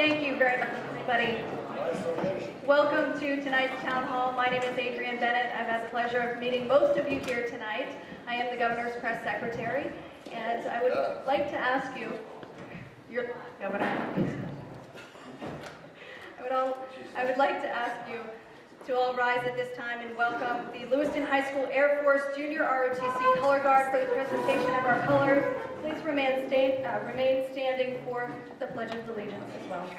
Thank you very much, everybody. Welcome to tonight's town hall. My name is Adrienne Bennett. I've had the pleasure of meeting most of you here tonight. I am the governor's press secretary, and I would like to ask you, your governor, I would like to ask you to all rise at this time and welcome the Lewiston High School Air Force Junior ROTC Color Guard for the presentation of our colors. Please remain standing for the Pledge of Allegiance as well.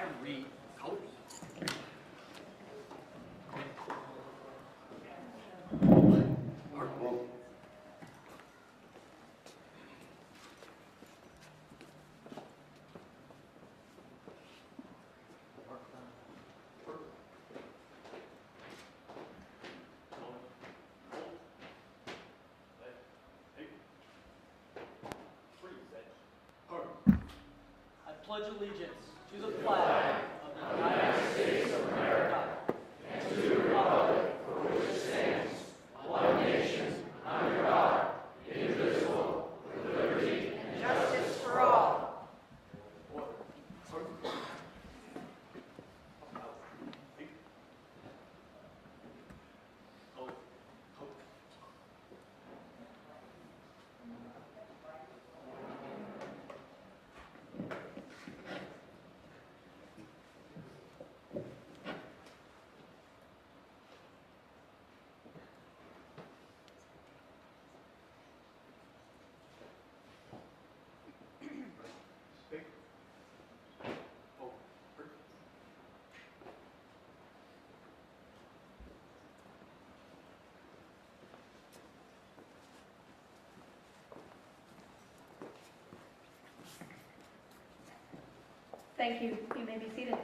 Pledge allegiance to the flag of the United States of America and to the republic for which it stands, one nation, under God, indivisible, with liberty and justice for all. Thank you. You may be seated.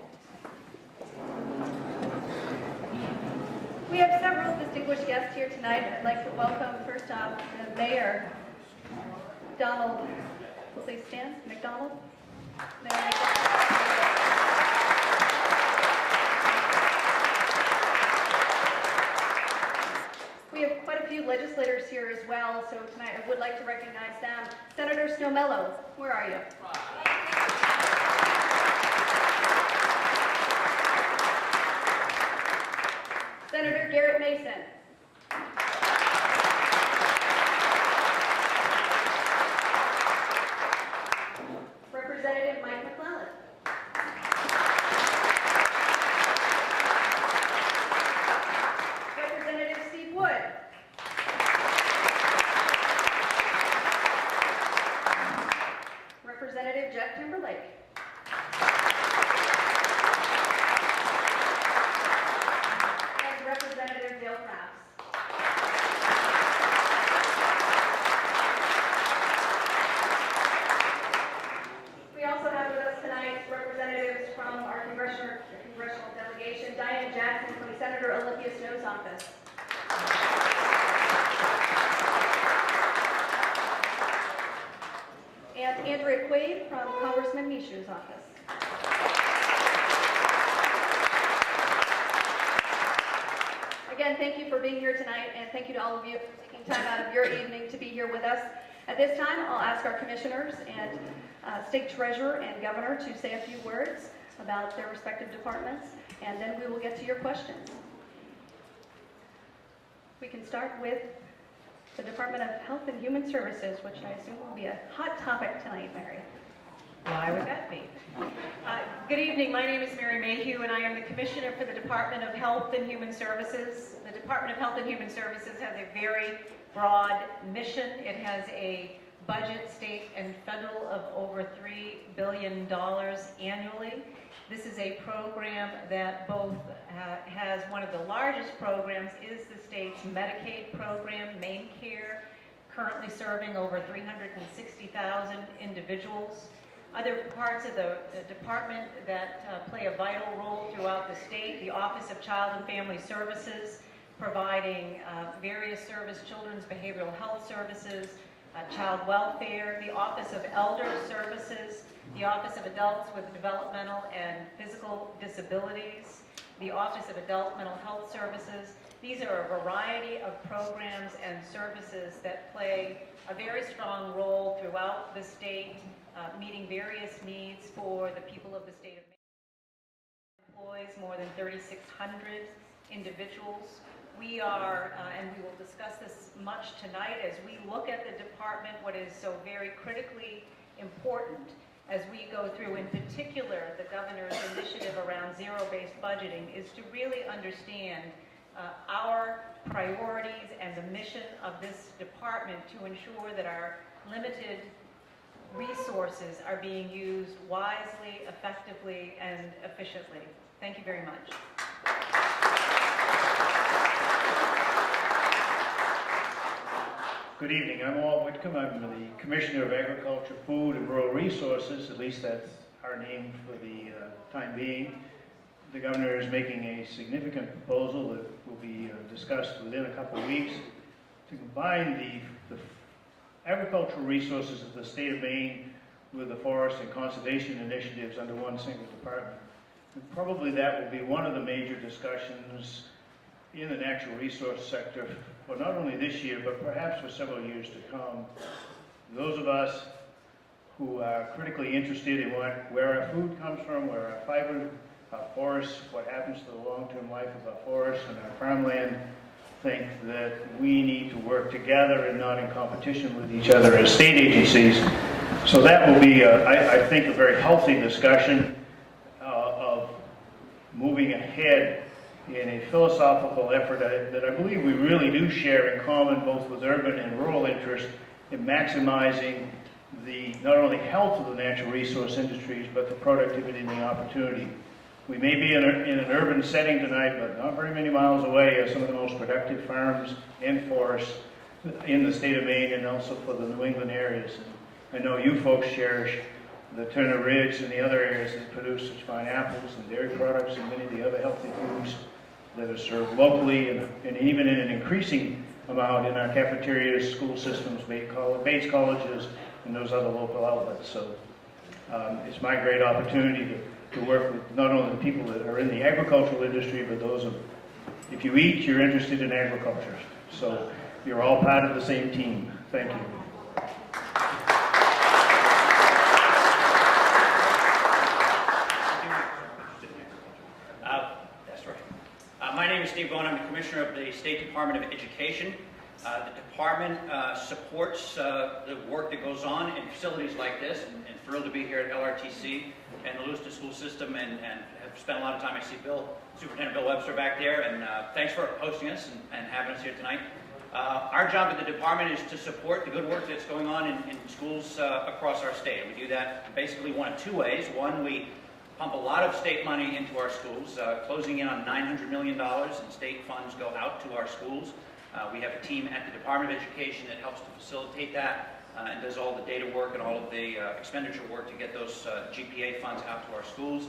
We have several distinguished guests here tonight. I'd like to welcome, first off, the Mayor, Donald. Please stand. McDonald. Mayor McDonald. We have quite a few legislators here as well, so tonight I would like to recognize them. Senator Snowmellow, where are you? Senator Garrett Mason. Representative Mike McClellan. Representative Steve Wood. Representative Jeff Timberlake. Representative Dale Crafts. We also have with us tonight representatives from our congressional delegation, Diane Jackson from Senator Olympia Snow's office. And Andrea Quaid from Congressman Mishu's office. Again, thank you for being here tonight, and thank you to all of you for taking time out of your evening to be here with us. At this time, I'll ask our commissioners and state treasurer and governor to say a few words about their respective departments, and then we will get to your questions. We can start with the Department of Health and Human Services, which I assume will be a hot topic tonight, Mary. Why would that be? Good evening. My name is Mary Mayhew, and I am the Commissioner for the Department of Health and Human Services. The Department of Health and Human Services has a very broad mission. It has a budget, state and federal, of over $3 billion annually. This is a program that both has one of the largest programs, is the state's Medicaid program, MaineCare, currently serving over 360,000 individuals. Other parts of the department that play a vital role throughout the state: the Office of Child and Family Services, providing various children's behavioral health services, child welfare, the Office of Elder Services, the Office of Adults with Developmental and Physical Disabilities, the Office of Adult Mental Health Services. These are a variety of programs and services that play a very strong role throughout the state, meeting various needs for the people of the state of Maine. employs more than 3,600 individuals. We are, and we will discuss this much tonight, as we look at the department, what is so very critically important as we go through, in particular, the governor's initiative around zero-based budgeting, is to really understand our priorities and the mission of this department to ensure that our limited resources are being used wisely, effectively, and efficiently. Thank you very much. Good evening. I'm Walt Whitcomb. I'm the Commissioner of Agriculture, Food, and Rural Resources. At least that's our name for the time being. The Governor is making a significant proposal that will be discussed within a couple of weeks to combine the agricultural resources of the state of Maine with the forest and conservation initiatives under one single department. And probably that will be one of the major discussions in the natural resource sector for not only this year, but perhaps for several years to come. Those of us who are critically interested in where our food comes from, where our fiber, our forests, what happens to the long-term life of our forests and our farmland, think that we need to work together and not in competition with each other as state agencies. So that will be, I think, a very healthy discussion of moving ahead in a philosophical effort that I believe we really do share in common, both with urban and rural interests, in maximizing the not only health of the natural resource industries, but the productivity and the opportunity. We may be in an urban setting tonight, but not very many miles away are some of the most productive farms and forests in the state of Maine and also for the New England areas. And I know you folks cherish the Turner Ridge and the other areas that produce such fine apples and dairy products and many of the other healthy foods that are served locally and even in an increasing amount in our cafeterias, school systems, Bates colleges, and those other local outlets. So it's my great opportunity to work with not only the people that are in the agricultural industry, but those of, if you eat, you're interested in agriculture. So you're all part of the same team. Thank you. My name is Steve Bowen. I'm the Commissioner of the State Department of Education. The department supports the work that goes on in facilities like this, and thrilled to be here at LRTC and the Lewiston school system, and have spent a lot of time. I see Superintendent Bill Webster back there, and thanks for hosting us and having us here tonight. Our job at the department is to support the good work that's going on in schools across our state. We do that basically one of two ways. One, we pump a lot of state money into our schools, closing in on $900 million in state funds go out to our schools. We have a team at the Department of Education that helps to facilitate that and does all the data work and all of the expenditure work to get those GPA funds out to our schools.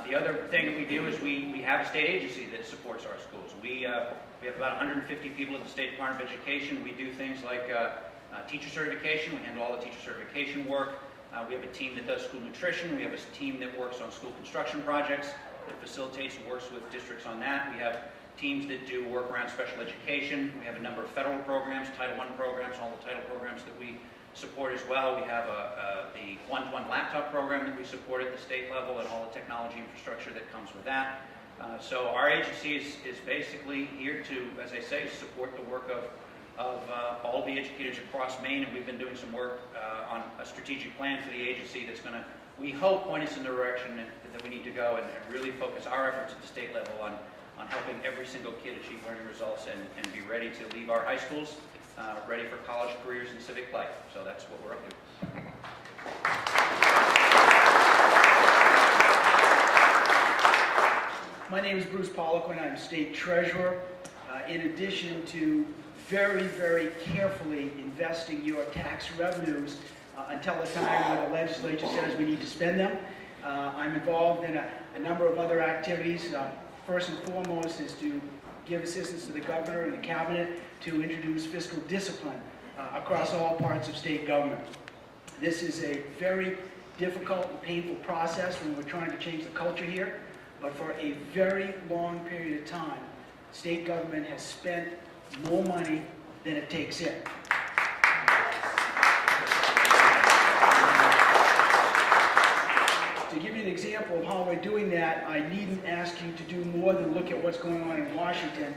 The other thing that we do is we have a state agency that supports our schools. We have about 150 people at the State Department of Education. We do things like teacher certification. We handle all the teacher certification work. We have a team that does school nutrition. We have a team that works on school construction projects, that facilitates and works with districts on that. We have teams that do work around special education. We have a number of federal programs, Title I programs, all the title programs that we support as well. We have the one-to-one laptop program that we support at the state level and all the technology infrastructure that comes with that. So our agency is basically here to, as I say, support the work of all the educators across Maine, and we've been doing some work on a strategic plan for the agency that's going to, we hope, point us in the direction that we need to go and really focus our efforts at the state level on helping every single kid achieve learning results and be ready to leave our high schools, ready for college, careers, and civic life. So that's what we're up to. My name is Bruce Poliquin. I'm State Treasurer. In addition to very, very carefully investing your tax revenues until the time when the legislature says we need to spend them, I'm involved in a number of other activities. First and foremost is to give assistance to the governor and the cabinet to introduce fiscal discipline across all parts of state government. This is a very difficult and painful process when we're trying to change the culture here, but for a very long period of time, state government has spent more money than it takes in. To give you an example of how we're doing that, I needn't ask you to do more than look at what's going on in Washington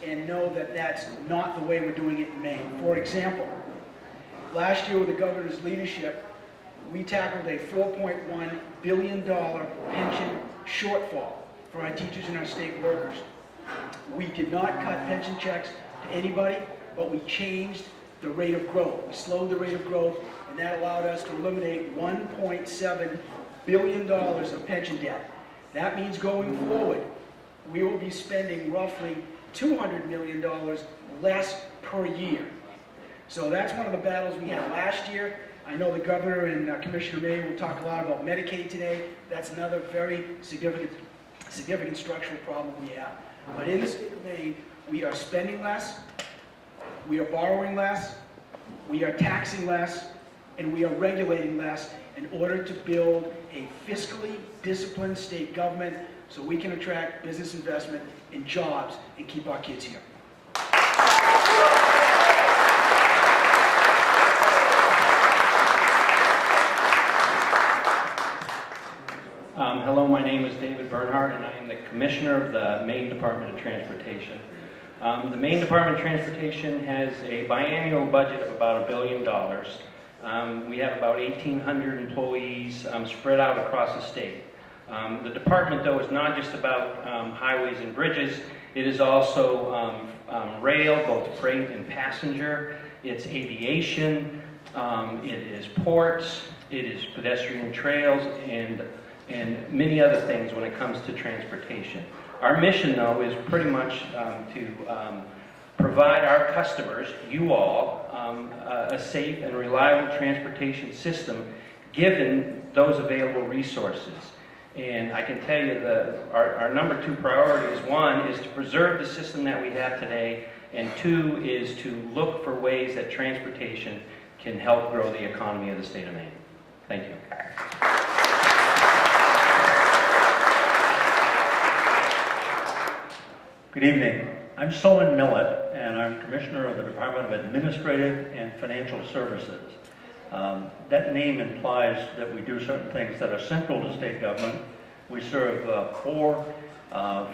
and know that that's not the way we're doing it in Maine. For example, last year with the governor's leadership, we tackled a $4.1 billion pension shortfall for our teachers and our state workers. We did not cut pension checks to anybody, but we changed the rate of growth. We slowed the rate of growth, and that allowed us to eliminate $1.7 billion of pension debt. That means going forward, we will be spending roughly $200 million less per year. So that's one of the battles we had last year. I know the governor and Commissioner May will talk a lot about Medicaid today. That's another very significant structural problem we have. But in the state of Maine, we are spending less, we are borrowing less, we are taxing less, and we are regulating less in order to build a fiscally disciplined state government so we can attract business investment and jobs and keep our kids here. Hello, my name is David Bernhardt, and I am the Commissioner of the Maine Department of Transportation. The Maine Department of Transportation has a biannual budget of about $1 billion. We have about 1,800 employees spread out across the state. The department, though, is not just about highways and bridges. It is also rail, both freight and passenger. It's aviation. It is ports. It is pedestrian trails and many other things when it comes to transportation. Our mission, though, is pretty much to provide our customers, you all, a safe and reliable transportation system given those available resources. And I can tell you that our number 2 priority is, 1, is to preserve the system that we have today, and 2 is to look for ways that transportation can help grow the economy of the state of Maine. Thank you. Good evening. I'm Solon Millett, and I'm Commissioner of the Department of Administrative and Financial Services. That name implies that we do certain things that are central to state government. We serve 4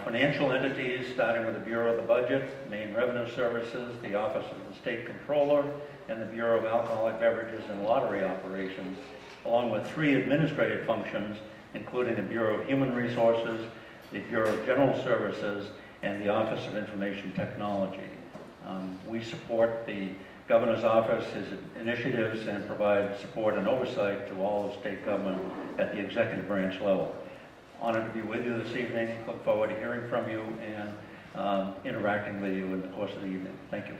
financial entities, starting with the Bureau of the Budget, Maine Revenue Services, the Office of the State Controller, and the Bureau of Alcoholic Beverages and Lottery Operations, along with 3 administrative functions, including the Bureau of Human Resources, the Bureau of General Services, and the Office of Information Technology. We support the Governor's Office, his initiatives, and provide support and oversight to all of state government at the executive branch level. Honored to be with you this evening. Look forward to hearing from you and interacting with you in the course of the evening. Thank you.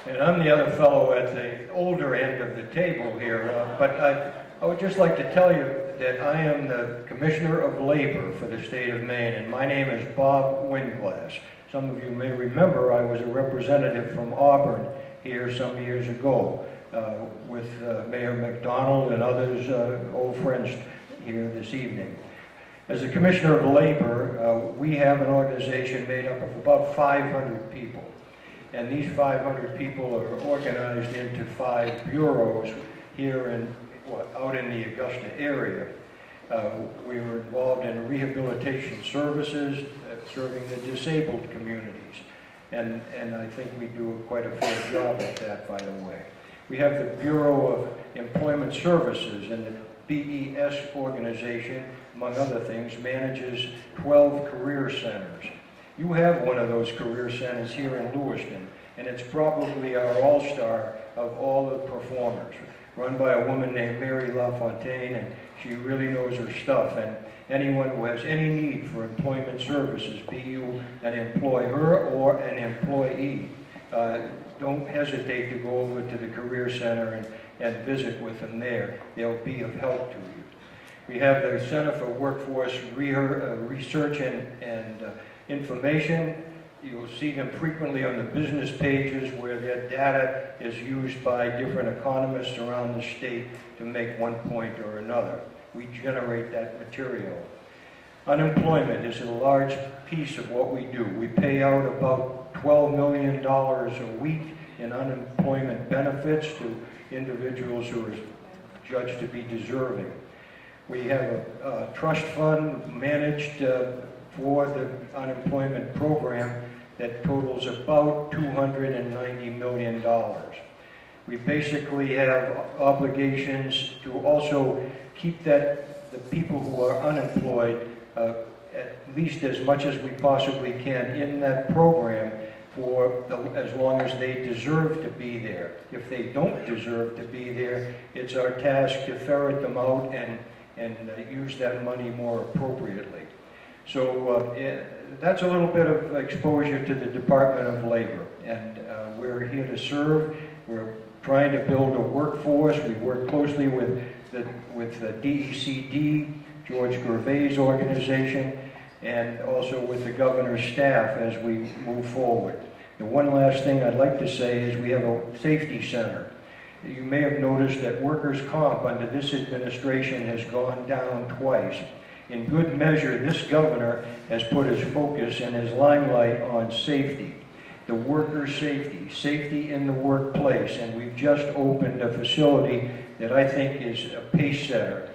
And I'm the other fellow at the older end of the table here, but I would just like to tell you that I am the Commissioner of Labor for the state of Maine, and my name is Bob Winglass. Some of you may remember I was a representative from Auburn here some years ago with Mayor McDonald and others, old friends here this evening. As the Commissioner of Labor, we have an organization made up of about 500 people. And these 500 people are organized into 5 bureaus here out in the Augusta area. We were involved in rehabilitation services, serving the disabled communities. And I think we do quite a fair job at that, by the way. We have the Bureau of Employment Services, and the BES organization, among other things, manages 12 career centers. You have one of those career centers here in Lewiston, and it's probably our all-star of all the performers, run by a woman named Mary LaFontaine, and she really knows her stuff. And anyone who has any need for employment services, be you an employer or an employee, don't hesitate to go over to the Career Center and visit with them there. They'll be of help to you. We have the Center for Workforce Research and Information. You'll see them frequently on the business pages where their data is used by different economists around the state to make one point or another. We generate that material. Unemployment is a large piece of what we do. We pay out about $12 million a week in unemployment benefits to individuals who are judged to be deserving. We have a trust fund managed for the unemployment program that totals about $290 million. We basically have obligations to also keep the people who are unemployed at least as much as we possibly can in that program for as long as they deserve to be there. If they don't deserve to be there, it's our task to ferret them out and use that money more appropriately. So that's a little bit of exposure to the Department of Labor, and we're here to serve. We're trying to build a workforce. We work closely with the DECD, George Gervais' organization, and also with the governor's staff as we move forward. The one last thing I'd like to say is we have a safety center. You may have noticed that workers' comp under this administration has gone down twice. In good measure, this governor has put his focus and his limelight on safety, the worker safety, safety in the workplace, and we've just opened a facility that I think is a pace setter,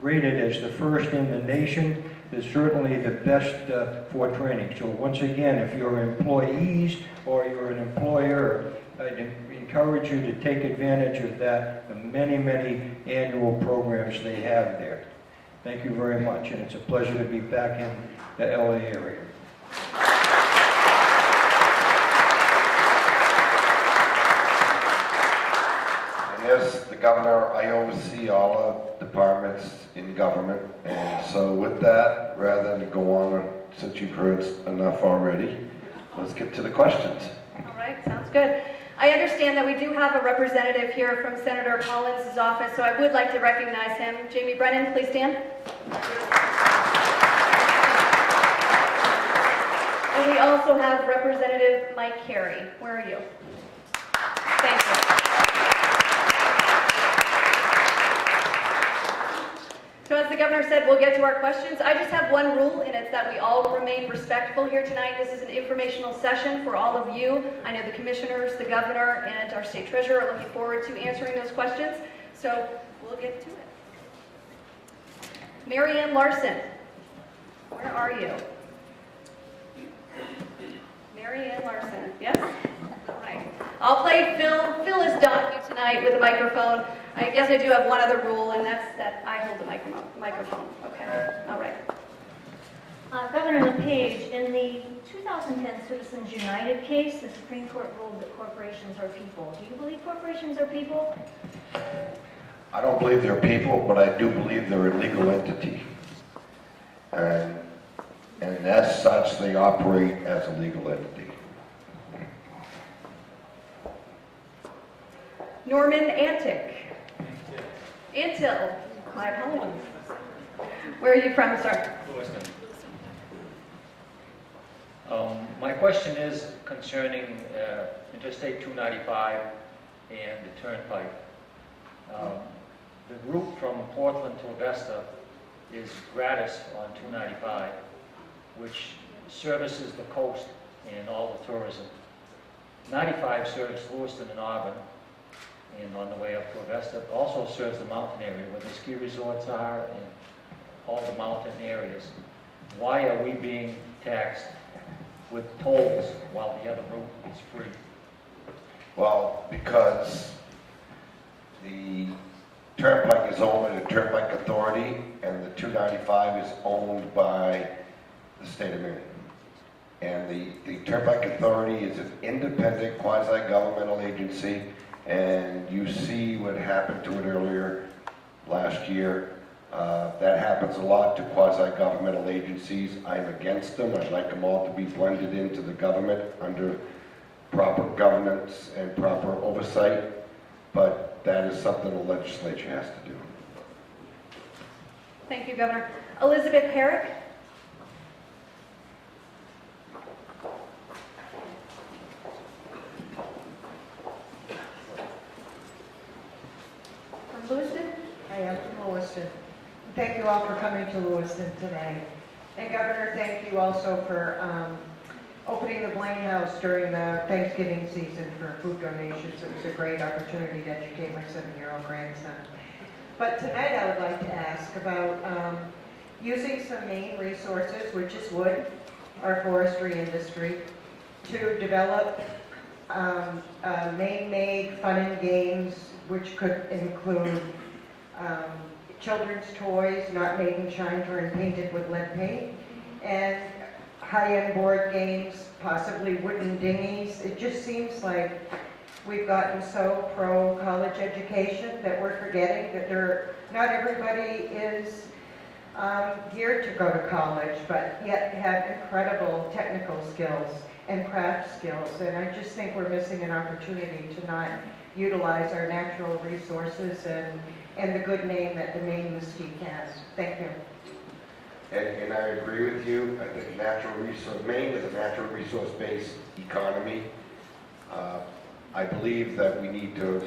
rated as the first in the nation. Is certainly the best for training. So once again, if you're employees or you're an employer, I'd encourage you to take advantage of that, the many, many annual programs they have there. Thank you very much, and it's a pleasure to be back in the LA area. As the governor, I oversee all of departments in government, and so with that, rather than go on, since you've heard enough already, let's get to the questions. All right, sounds good. I understand that we do have a representative here from Senator Collins' office, so I would like to recognize him. Jamie Brennan, please stand. And we also have Representative Mike Carey. Where are you? Thank you. So as the governor said, we'll get to our questions. I just have one rule, and it's that we all remain respectful here tonight. This is an informational session for all of you. I know the commissioners, the governor, and our state treasurer are looking forward to answering those questions. So we'll get to it. Mary Ann Larson, where are you? Mary Ann Larson, yes? All right. I'll play Phil is done tonight with a microphone. I guess I do have one other rule, and that's that I hold the microphone. Okay. All right. Governor LePage, in the 2010 Citizens United case, the Supreme Court ruled that corporations are people. Do you believe corporations are people? I don't believe they're people, but I do believe they're a legal entity. And as such, they operate as a legal entity. Norman Antic. Antil. My apologies. Where are you from, sir? Lewiston. My question is concerning Interstate 295 and the Turnpike. The route from Portland to Augusta is gratis on 295, which services the coast and all the tourism. 95 serves Lewiston and Auburn, and on the way up to Augusta, also serves the mountain area where the ski resorts are and all the mountain areas. Why are we being taxed with tolls while the other route is free? Well, because the Turnpike is owned by the Turnpike Authority, and the 295 is owned by the state of Maine. And the Turnpike Authority is an independent quasi-governmental agency, and you see what happened to it earlier last year. That happens a lot to quasi-governmental agencies. I'm against them. I'd like them all to be blended into the government under proper governance and proper oversight, but that is something the legislature has to do. Thank you, Governor. Elizabeth Herrick. From Lewiston? I am from Lewiston. Thank you all for coming to Lewiston today. And Governor, thank you also for opening the Blaine House during the Thanksgiving season for food donations. It was a great opportunity to educate my 7-year-old grandson. But tonight I would like to ask about using some Maine resources, which is wood, our forestry industry, to develop Maine-made fun and games, which could include children's toys, not made in China and painted with lead paint, and high-end board games, possibly wooden dinghies. It just seems like we've gotten so pro-college education that we're forgetting that not everybody is geared to go to college, but yet have incredible technical skills and craft skills. And I just think we're missing an opportunity to not utilize our natural resources and the good name that the Maine Mystique has. Thank you. And I agree with you. I think Maine is a natural resource-based economy. I believe that we need to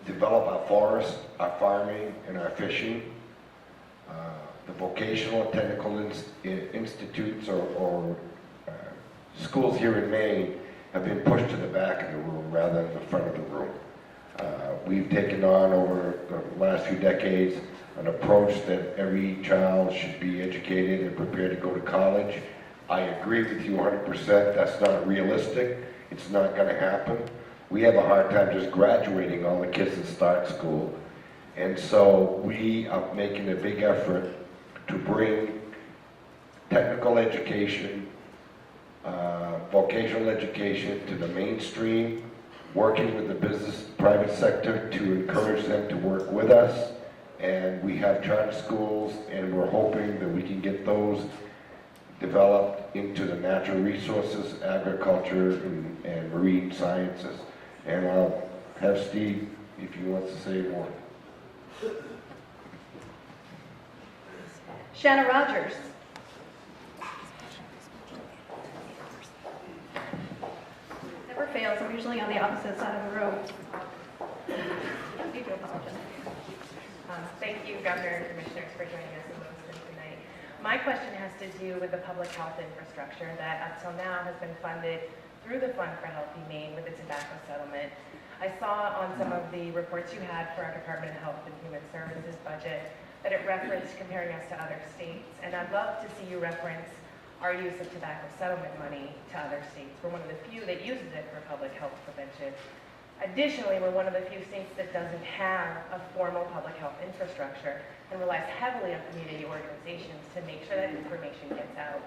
develop our forests, our farming, and our fishing. The vocational and technical institutes or schools here in Maine have been pushed to the back of the room rather than the front of the room. We've taken on over the last few decades an approach that every child should be educated and prepared to go to college. I agree with you 100%. That's not realistic. It's not going to happen. We have a hard time just graduating all the kids that start school. And so we are making a big effort to bring technical education, vocational education to the mainstream, working with the business private sector to encourage them to work with us. And we have charter schools, and we're hoping that we can get those developed into the natural resources, agriculture, and marine sciences. And I'll have Steve, if he wants to say more. Shanna Rogers. Never fails. I'm usually on the opposite side of the room. You do apologize. Thank you, Governor and Commissioners, for joining us in Lewiston tonight. My question has to do with the public health infrastructure that up till now has been funded through the Fund for Healthy Maine with the tobacco settlement. I saw on some of the reports you had for our Department of Health and Human Services budget that it referenced comparing us to other states, and I'd love to see you reference our use of tobacco settlement money to other states. We're one of the few that uses it for public health prevention. Additionally, we're one of the few states that doesn't have a formal public health infrastructure and relies heavily on community organizations to make sure that information gets out.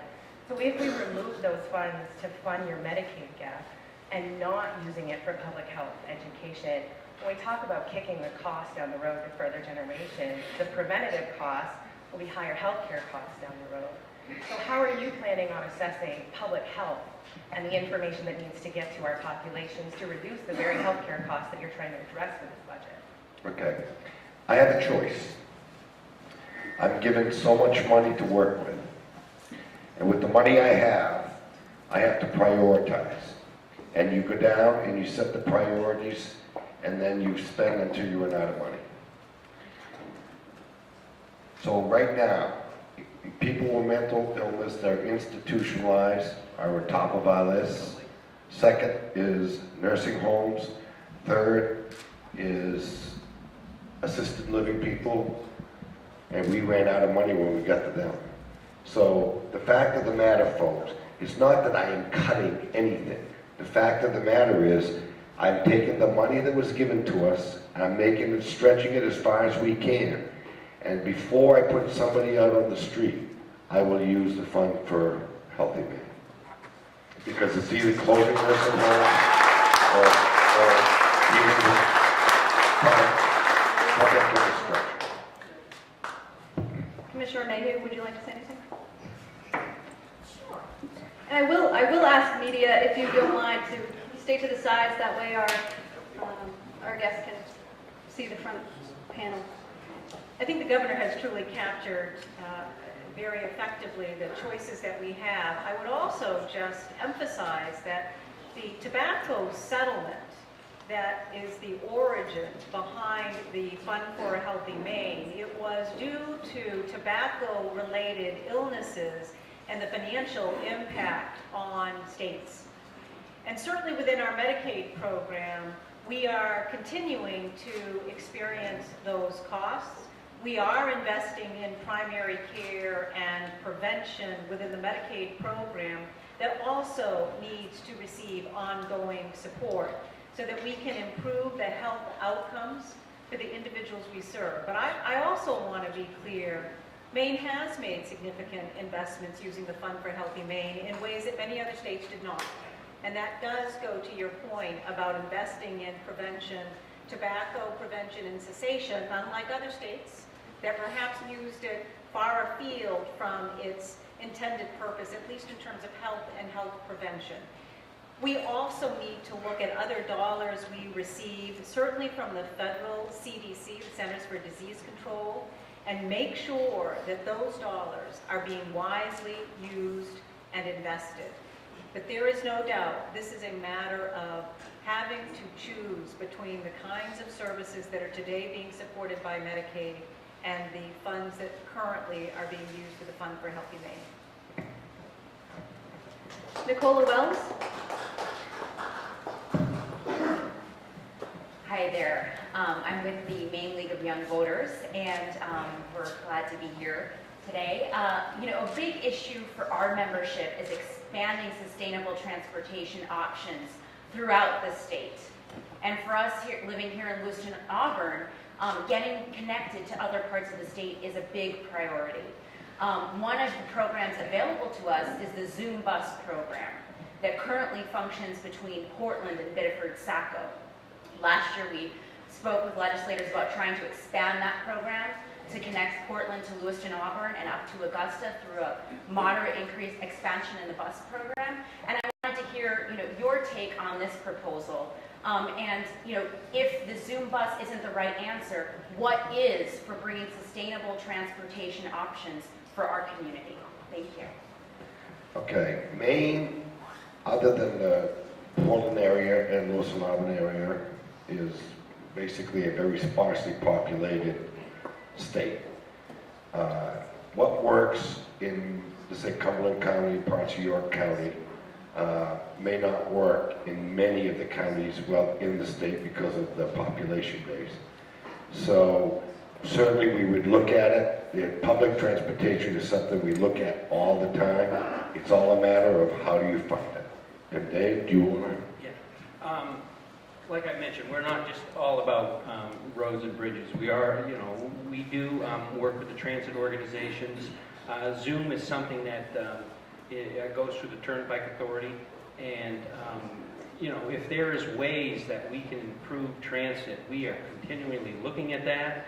So if we remove those funds to fund your Medicaid gap and not using it for public health education, when we talk about kicking the cost down the road to further generations, the preventative costs will be higher healthcare costs down the road. So how are you planning on assessing public health and the information that needs to get to our populations to reduce the very healthcare costs that you're trying to address with this budget? Okay. I have a choice. I'm given so much money to work with. And with the money I have to prioritize. And you go down and you set the priorities, and then you spend until you run out of money. So right now, people with mental illness that are institutionalized are at top of our list. Second is nursing homes. Third is assisted living people. And we ran out of money when we got to them. So the fact of the matter, folks, it's not that I am cutting anything. The fact of the matter is I'm taking the money that was given to us, and I'm making it, stretching it as far as we can. And before I put somebody out on the street, I will use the fund for Healthy Maine. Because it's either closing nursing homes or even public infrastructure. Commissioner Mayhew, would you like to say anything? And I will ask media if you don't mind to stay to the sides. That way our guests can see the front panel. I think the governor has truly captured very effectively the choices that we have. I would also just emphasize that the tobacco settlement that is the origin behind the Fund for a Healthy Maine, it was due to tobacco-related illnesses and the financial impact on states. And certainly within our Medicaid program, we are continuing to experience those costs. We are investing in primary care and prevention within the Medicaid program that also needs to receive ongoing support so that we can improve the health outcomes for the individuals we serve. But I also want to be clear, Maine has made significant investments using the Fund for Healthy Maine in ways that many other states did not. And that does go to your point about investing in prevention, tobacco prevention and cessation, unlike other states that perhaps used it far afield from its intended purpose, at least in terms of health and health prevention. We also need to look at other dollars we receive, certainly from the federal CDC, the Centers for Disease Control, and make sure that those dollars are being wisely used and invested. But there is no doubt this is a matter of having to choose between the kinds of services that are today being supported by Medicaid and the funds that currently are being used for the Fund for Healthy Maine. Nicola Wells? Hi there. I'm with the Maine League of Young Voters, and we're glad to be here today. A big issue for our membership is expanding sustainable transportation options throughout the state. And for us here, living here in Lewiston, Auburn, getting connected to other parts of the state is a big priority. One of the programs available to us is the Zoom Bus program that currently functions between Portland and Biddeford-Saco. Last year, we spoke with legislators about trying to expand that program to connect Portland to Lewiston, Auburn, and up to Augusta through a moderate increase expansion in the bus program. And I wanted to hear, your take on this proposal. And if the Zoom bus isn't the right answer, what is for bringing sustainable transportation options for our community? Thank you. Okay, Maine, other than the Portland area and Lewiston Auburn area, is basically a very sparsely populated state. What works in, say, Cumberland County, parts of York County, may not work in many of the counties in the state because of the population base. So certainly we would look at it. The public transportation is something we look at all the time. It's all a matter of how do you fund it. And Dave, do you want to? Yeah. Like I mentioned, we're not just all about roads and bridges. We are, we do work with the transit organizations. Zoom is something that it goes through the Turnpike Authority, and if there is ways that we can improve transit, we are continually looking at that.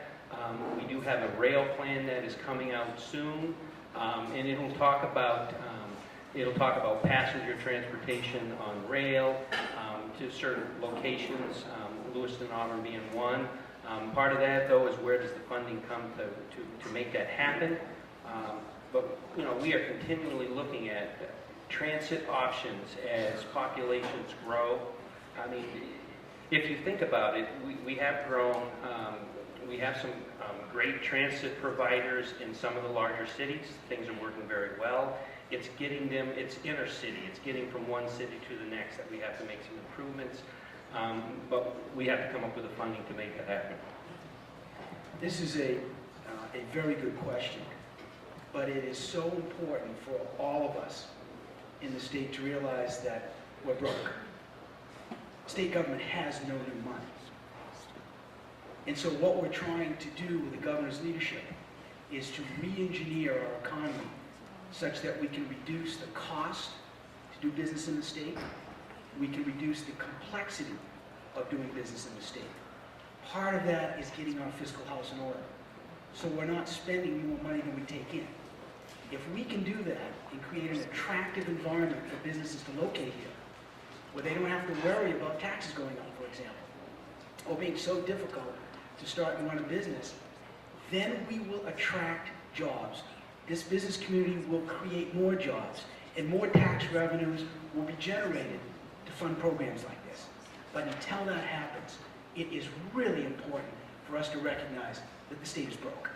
We do have a rail plan that is coming out soon, and it'll talk about passenger transportation on rail to certain locations, Lewiston, Auburn being one. Part of that, though, is where does the funding come to make that happen? But we are continually looking at transit options as populations grow. I mean, if you think about it, we have grown. We have some great transit providers in some of the larger cities. Things are working very well. It's getting them, it's inner city. It's getting from one city to the next that we have to make some improvements. But we have to come up with the funding to make that happen. This is a very good question, but it is so important for all of us in the state to realize that we're broke. State government has no new money. And so what we're trying to do with the governor's leadership is to re-engineer our economy such that we can reduce the cost to do business in the state. We can reduce the complexity of doing business in the state. Part of that is getting our fiscal house in order. So we're not spending more money than we take in. If we can do that and create an attractive environment for businesses to locate here, where they don't have to worry about taxes going up, for example, or being so difficult to start and run a business, then we will attract jobs. This business community will create more jobs, and more tax revenues will be generated to fund programs like this. But until that happens, it is really important for us to recognize that the state is broke.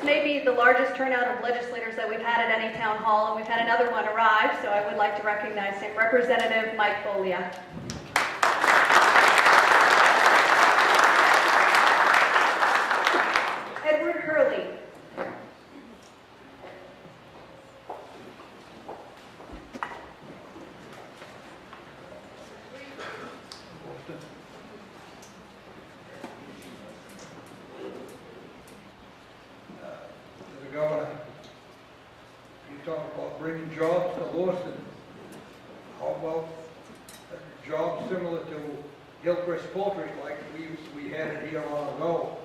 This may be the largest turnout of legislators that we've had at any town hall, and we've had another one arrive, so I would like to recognize him, Representative Mike Bolia. Edward Hurley. The governor, you talk about bringing jobs to Lewiston. How about a job similar to Hillcrest Poultry, like we had it here long ago?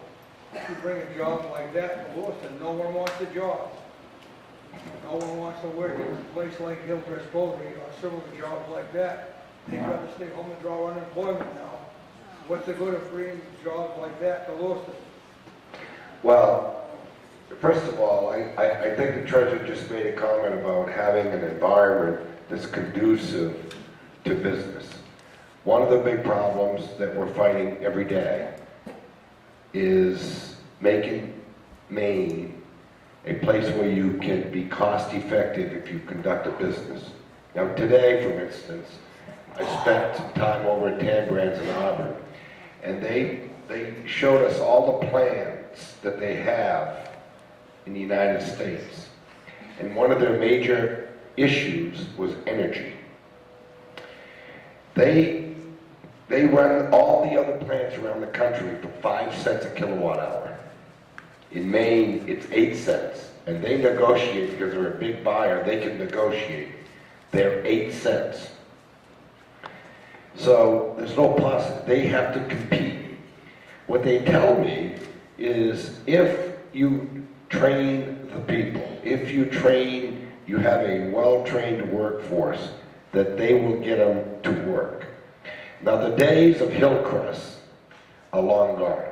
If you bring a job like that to Lewiston, no one wants the job. No one wants to work in a place like Hillcrest Poultry or similar jobs like that. They'd rather stay home and draw unemployment now. What's the good of bringing jobs like that to Lewiston? Well, first of all, I think the treasurer just made a comment about having an environment that's conducive to business. One of the big problems that we're fighting every day is making Maine a place where you can be cost effective if you conduct a business. Now today, for instance, I spent some time over at Tan Brands in Auburn, and they showed us all the plans that they have in the United States. And one of their major issues was energy. They run all the other plants around the country for 5 cents a kilowatt hour. In Maine, it's 8 cents. And they negotiate, because they're a big buyer, they can negotiate. They're 8 cents. So there's no plus. They have to compete. What they tell me is if you train the people, if you have a well-trained workforce, that they will get them to work. Now the days of Hillcrest are long gone,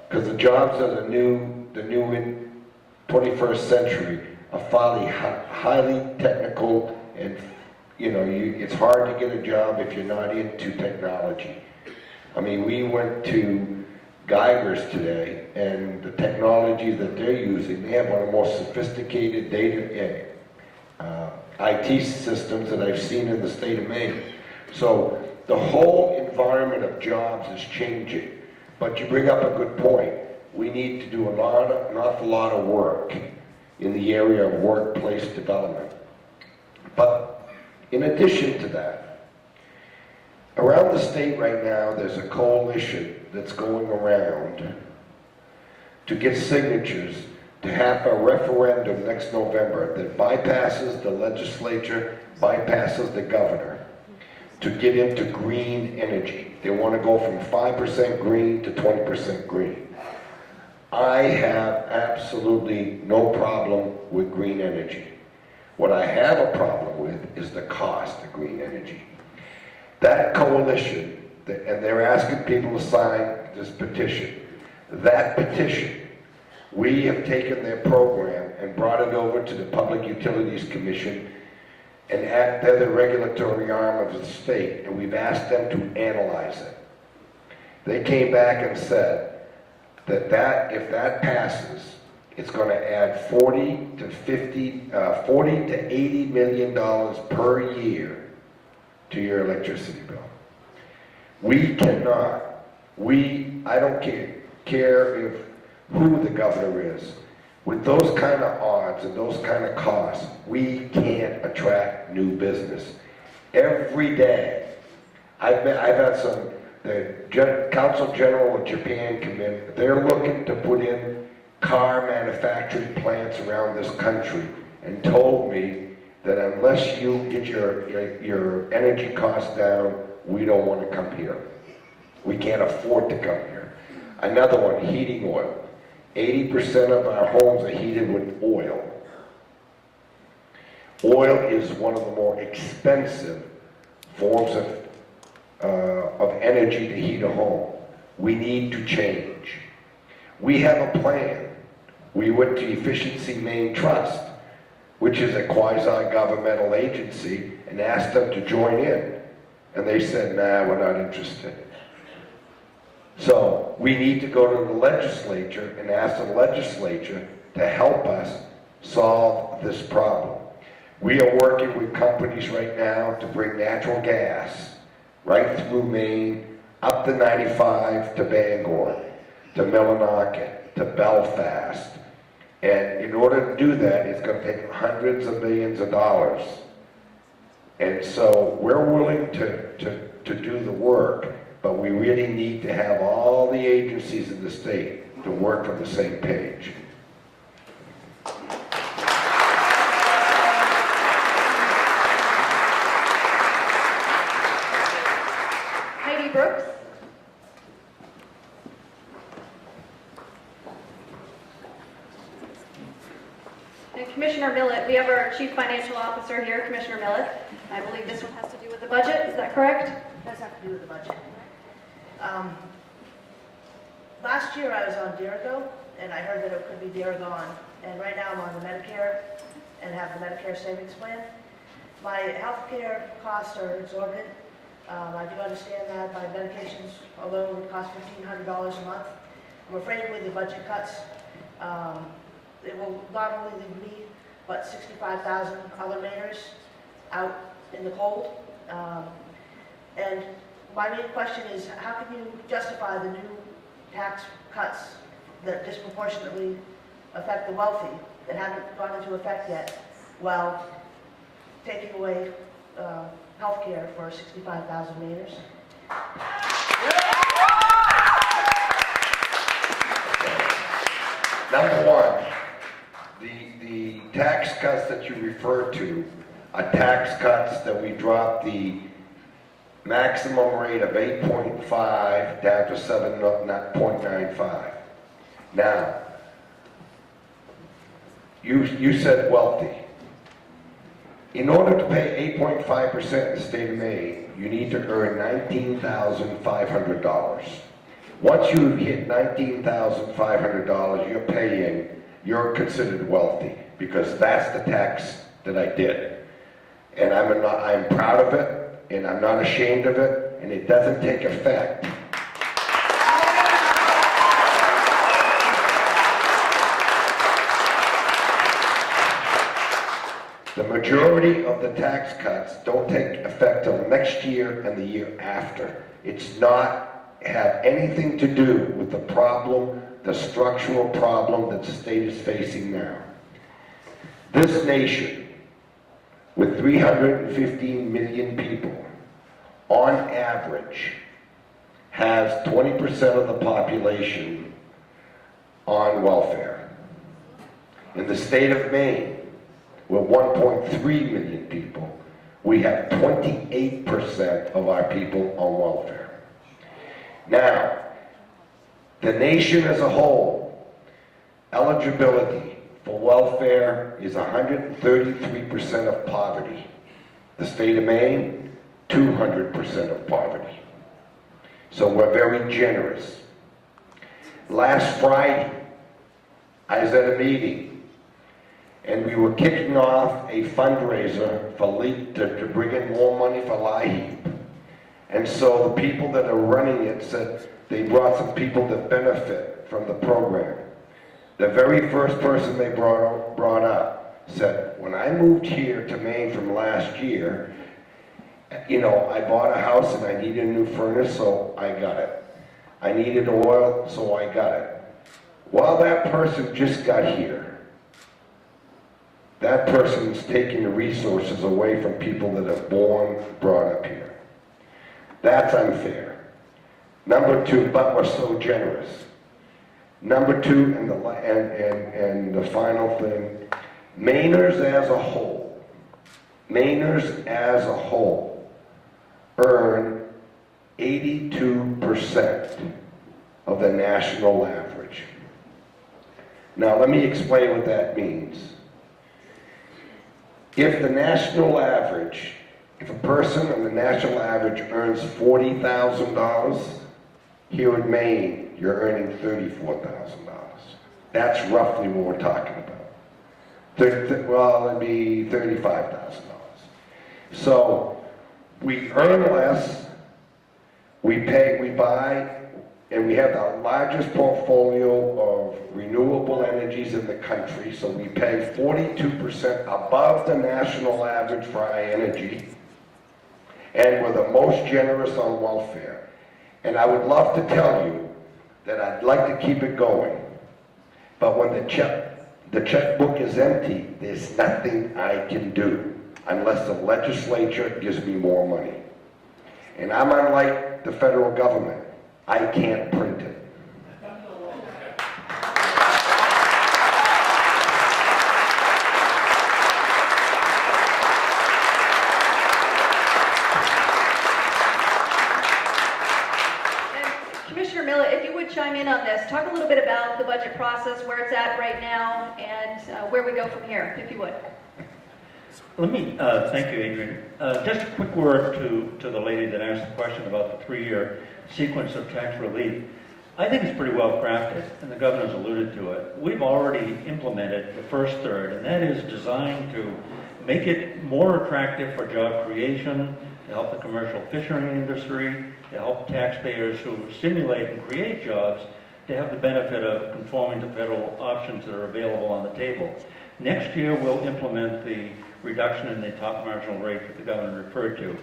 because the jobs of the new 21st century are highly technical, and it's hard to get a job if you're not into technology. I mean, we went to Geiger's today, and the technology that they're using, they have one of the most sophisticated data IT systems that I've seen in the state of Maine. So the whole environment of jobs is changing. But you bring up a good point. We need to do an awful lot of work in the area of workplace development. But in addition to that, around the state right now, there's a coalition that's going around to get signatures to have a referendum next November that bypasses the legislature, bypasses the governor, to get into green energy. They want to go from 5% green to 20% green. I have absolutely no problem with green energy. What I have a problem with is the cost of green energy. That coalition, and they're asking people to sign this petition. That petition, we have taken their program and brought it over to the Public Utilities Commission, and they're the regulatory arm of the state, and we've asked them to analyze it. They came back and said that if that passes, it's going to add $40 to $80 million per year to your electricity bill. We cannot, I don't care if who the governor is, with those kind of odds and those kind of costs, we can't attract new business. Every day, I've had the Council General of Japan come in, they're looking to put in car manufacturing plants around this country, and told me that unless you get your energy costs down, we don't want to come here. We can't afford to come here. Another one, heating oil. 80% of our homes are heated with oil. Oil is one of the more expensive forms of energy to heat a home. We need to change. We have a plan. We went to Efficiency Maine Trust, which is a quasi-governmental agency, and asked them to join in. And they said, nah, we're not interested. So we need to go to the legislature and ask the legislature to help us solve this problem. We are working with companies right now to bring natural gas right through Maine, up the 95 to Bangor, to Millinocket, to Belfast. And in order to do that, it's going to take hundreds of millions of dollars. And so we're willing to do the work, but we really need to have all the agencies in the state to work on the same page. Heidi Brooks. And Commissioner Millett, we have our Chief Financial Officer here, Commissioner Millett. I believe this one has to do with the budget, is that correct? Does have to do with the budget. Last year I was on Dirigo, and I heard that it could be Dirigon, and right now I'm on the Medicare and have the Medicare savings plan. My health care costs are exorbitant. I do understand that my medications alone would cost $1,500 a month. I'm afraid with the budget cuts, it will not only leave me, but 65,000 other Mainers out in the cold. And my main question is, how can you justify the new tax cuts that disproportionately affect the wealthy, that haven't gone into effect yet, while taking away health care for 65,000 Mainers? Number one, the tax cuts that you refer to are tax cuts that we dropped the maximum rate of 8.5 down to 7.95. Now, you said wealthy. In order to pay 8.5% in the state of Maine, you need to earn $19,500. Once you hit $19,500, you're considered wealthy, because that's the tax that I did. And I'm proud of it, and I'm not ashamed of it, and it doesn't take effect. The majority of the tax cuts don't take effect till next year and the year after. It's not have anything to do with the problem, the structural problem that the state is facing now. This nation, with 315 million people, on average, has 20% of the population on welfare. In the state of Maine, with 1.3 million people, we have 28% of our people on welfare. Now, the nation as a whole, eligibility for welfare is 133% of poverty. The state of Maine, 200% of poverty. So we're very generous. Last Friday, I was at a meeting, and we were kicking off a fundraiser for to bring in more money for LePage. And so the people that are running it said they brought some people that benefit from the program. The very first person they brought up said, when I moved here to Maine from last year, I bought a house and I needed a new furnace, so I got it. I needed oil, so I got it. While that person just got here, that person's taking the resources away from people that are brought up here. That's unfair. Number two, but we're so generous. Number two, and the final thing, Mainers as a whole earn 82% of the national average. Now let me explain what that means. If the national average, if a person on the national average earns $40,000, here in Maine, you're earning $34,000. That's roughly what we're talking about. Well, it'd be $35,000. So we earn less, we buy And we have the largest portfolio of renewable energies in the country, so we pay 42% above the national average for our energy. And we're the most generous on welfare. And I would love to tell you that I'd like to keep it going. But when the checkbook is empty, there's nothing I can do unless the legislature gives me more money. And I'm unlike the federal government. I can't print it. Commissioner Millett, if you would chime in on this, talk a little bit about the budget process, where it's at right now, and where we go from here, if you would. Let me, thank you, Adrian. Just a quick word to the lady that asked the question about the 3-year sequence of tax relief. I think it's pretty well crafted, and the governor's alluded to it. We've already implemented the first third, and that is designed to make it more attractive for job creation, to help the commercial fishing industry, to help taxpayers who stimulate and create jobs to have the benefit of conforming to federal options that are available on the table. Next year, we'll implement the reduction in the top marginal rate that the governor referred to.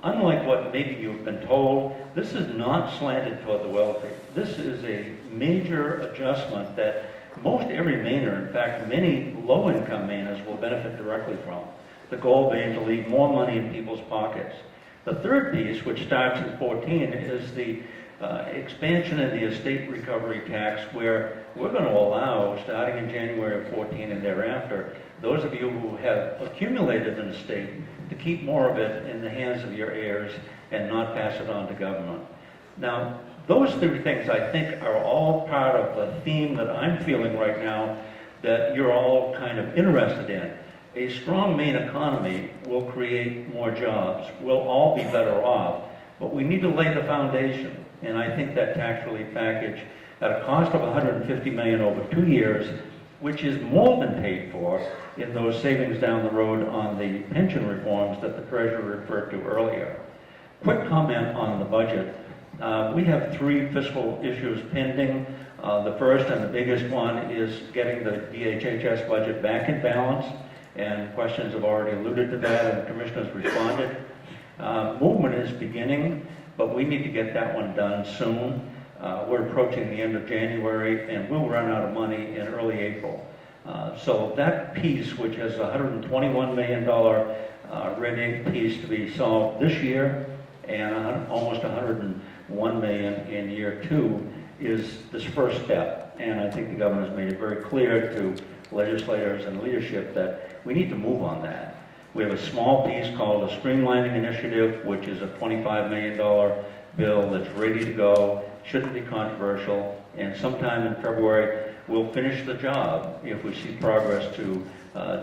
Unlike what maybe you've been told, this is not slanted toward the wealthy. This is a major adjustment that most every Mainer, in fact, many low-income Mainers will benefit directly from. The goal being to leave more money in people's pockets. The third piece, which starts in 14, is the expansion of the estate recovery tax, where we're going to allow, starting in January of 14 and thereafter, those of you who have accumulated an estate to keep more of it in the hands of your heirs and not pass it on to government. Now, those three things, I think, are all part of the theme that I'm feeling right now that you're all kind of interested in. A strong Maine economy will create more jobs. We'll all be better off, but we need to lay the foundation. And I think that tax relief package, at a cost of $150 million over 2 years, which is more than paid for in those savings down the road on the pension reforms that the Treasurer referred to earlier. Quick comment on the budget. We have 3 fiscal issues pending. The first and the biggest one is getting the DHHS budget back in balance, and questions have already alluded to that, and the commissioners responded. Movement is beginning, but we need to get that one done soon. We're approaching the end of January, and we'll run out of money in early April. So that piece, which has a $121 million red ink piece to be solved this year, and almost $101 million in year 2, is this first step. And I think the governor's made it very clear to legislators and leadership that we need to move on that. We have a small piece called a streamlining initiative, which is a $25 million bill that's ready to go, shouldn't be controversial, and sometime in February we'll finish the job if we see progress to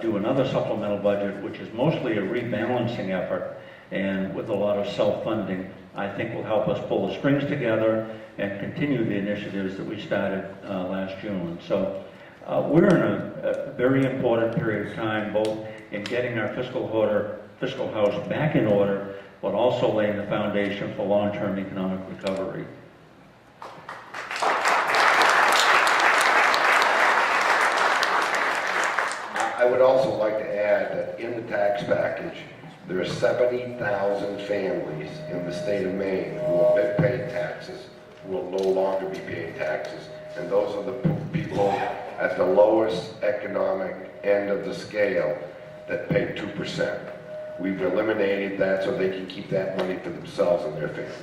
do another supplemental budget, which is mostly a rebalancing effort, and with a lot of self-funding, I think will help us pull the strings together and continue the initiatives that we started last June. So we're in a very important period of time, both in getting our fiscal house back in order, but also laying the foundation for long-term economic recovery. I would also like to add that in the tax package, there are 70,000 families in the state of Maine who have been paying taxes, who will no longer be paying taxes. And those are the people at the lowest economic end of the scale that pay 2%. We've eliminated that so they can keep that money for themselves and their families.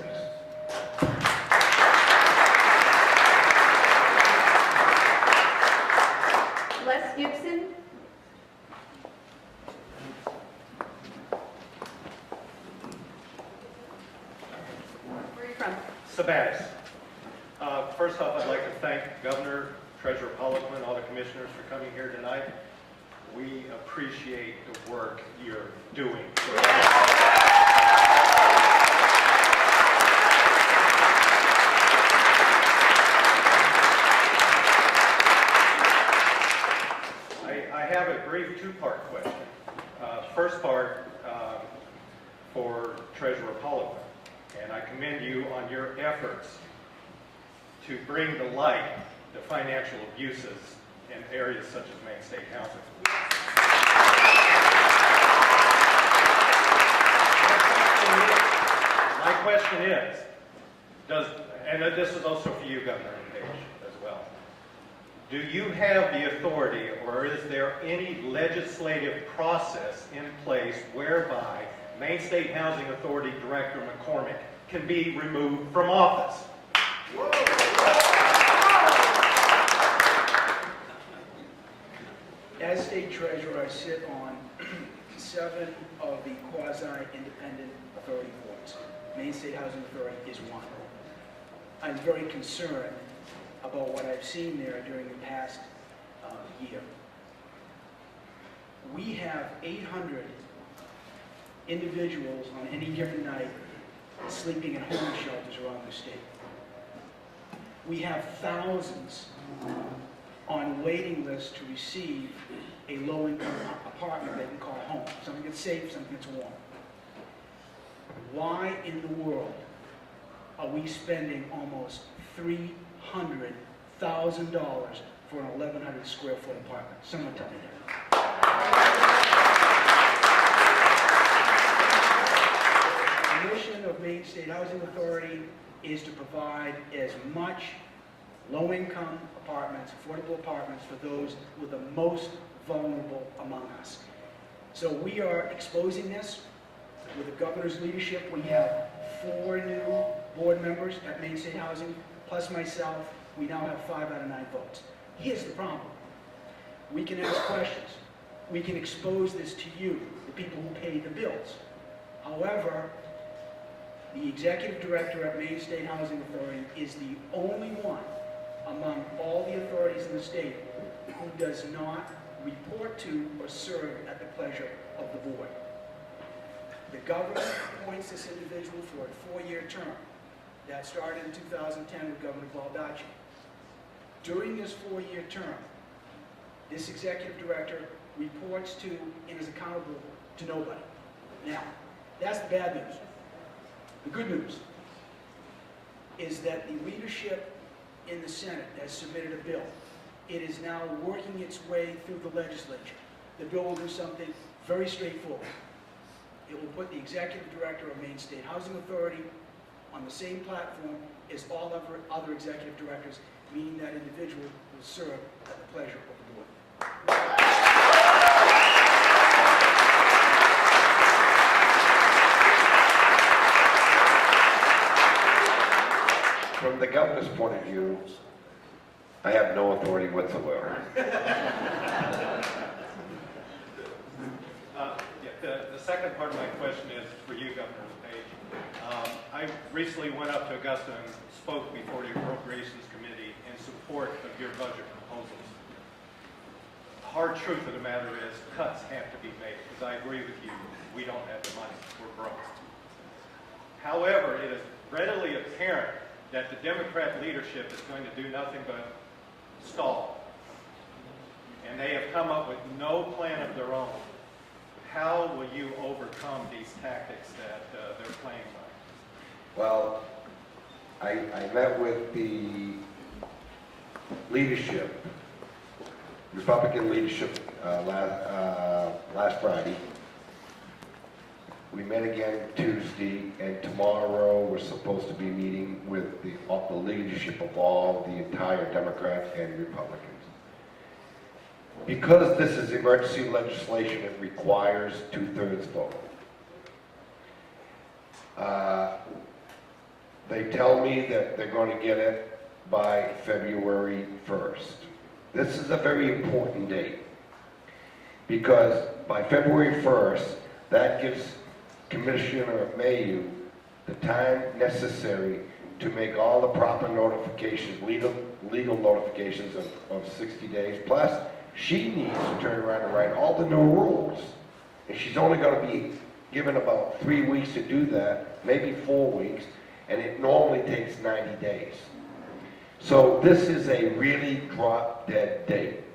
Les Gibson. Where are you from? Sabatis. First off, I'd like to thank Governor, Treasurer Poliquin, all the commissioners for coming here tonight. We appreciate the work you're doing. I have a brief 2-part question. First part for Treasurer Poliquin, and I commend you on your efforts to bring to light the financial abuses in areas such as Maine State Housing. My question is, and this is also for you, Governor LePage, as well. Do you have the authority, or is there any legislative process in place whereby Maine State Housing Authority Director McCormick can be removed from office? As state treasurer, I sit on 7 of the quasi-independent authority boards. Maine State Housing Authority is one. I'm very concerned about what I've seen there during the past year. We have 800 individuals on any given night sleeping in homeless shelters around the state. We have thousands on waiting lists to receive a low-income apartment they can call home. Something that's safe, something that's warm. Why in the world are we spending almost $300,000 for an 1,100 square foot apartment? Someone tell me that. The mission of Maine State Housing Authority is to provide as much low-income apartments, affordable apartments for those with the most vulnerable among us. So we are exposing this. With the governor's leadership, we have 4 new board members at Maine State Housing, plus myself. We now have 5 out of 9 votes. Here's the problem. We can ask questions. We can expose this to you, the people who pay the bills. However, the executive director at Maine State Housing Authority is the only one among all the authorities in the state who does not report to or serve at the pleasure of the board. The governor appoints this individual for a 4-year term. That started in 2010 with Governor Baldacci. During this 4-year term, this executive director reports to and is accountable to nobody. Now, that's the bad news. The good news is that the leadership in the Senate has submitted a bill. It is now working its way through the legislature. The bill will do something very straightforward. It will put the executive director of Maine State Housing Authority on the same platform as all other executive directors, meaning that individual will serve at the pleasure of the board. From the governor's point of view, I have no authority whatsoever. The second part of my question is for you, Governor LePage. I recently went up to Augusta and spoke before the Appropriations Committee in support of your budget proposals. The hard truth of the matter is cuts have to be made, because I agree with you, we don't have the money, we're broke. However, it is readily apparent that the Democrat leadership is going to do nothing but stall. And they have come up with no plan of their own. How will you overcome these tactics that they're playing by? Well, I met with the leadership, Republican leadership last Friday. We met again Tuesday, and tomorrow we're supposed to be meeting with the leadership of all the entire Democrats and Republicans. Because this is emergency legislation, it requires 2/3 vote. They tell me that they're going to get it by February 1st. This is a very important date, because by February 1st, that gives Commissioner Mayhew the time necessary to make all the proper notifications, legal notifications of 60 days, plus she needs to turn around and write all the new rules. And she's only going to be given about 3 weeks to do that, maybe 4 weeks, and it normally takes 90 days. So this is a really drop-dead date.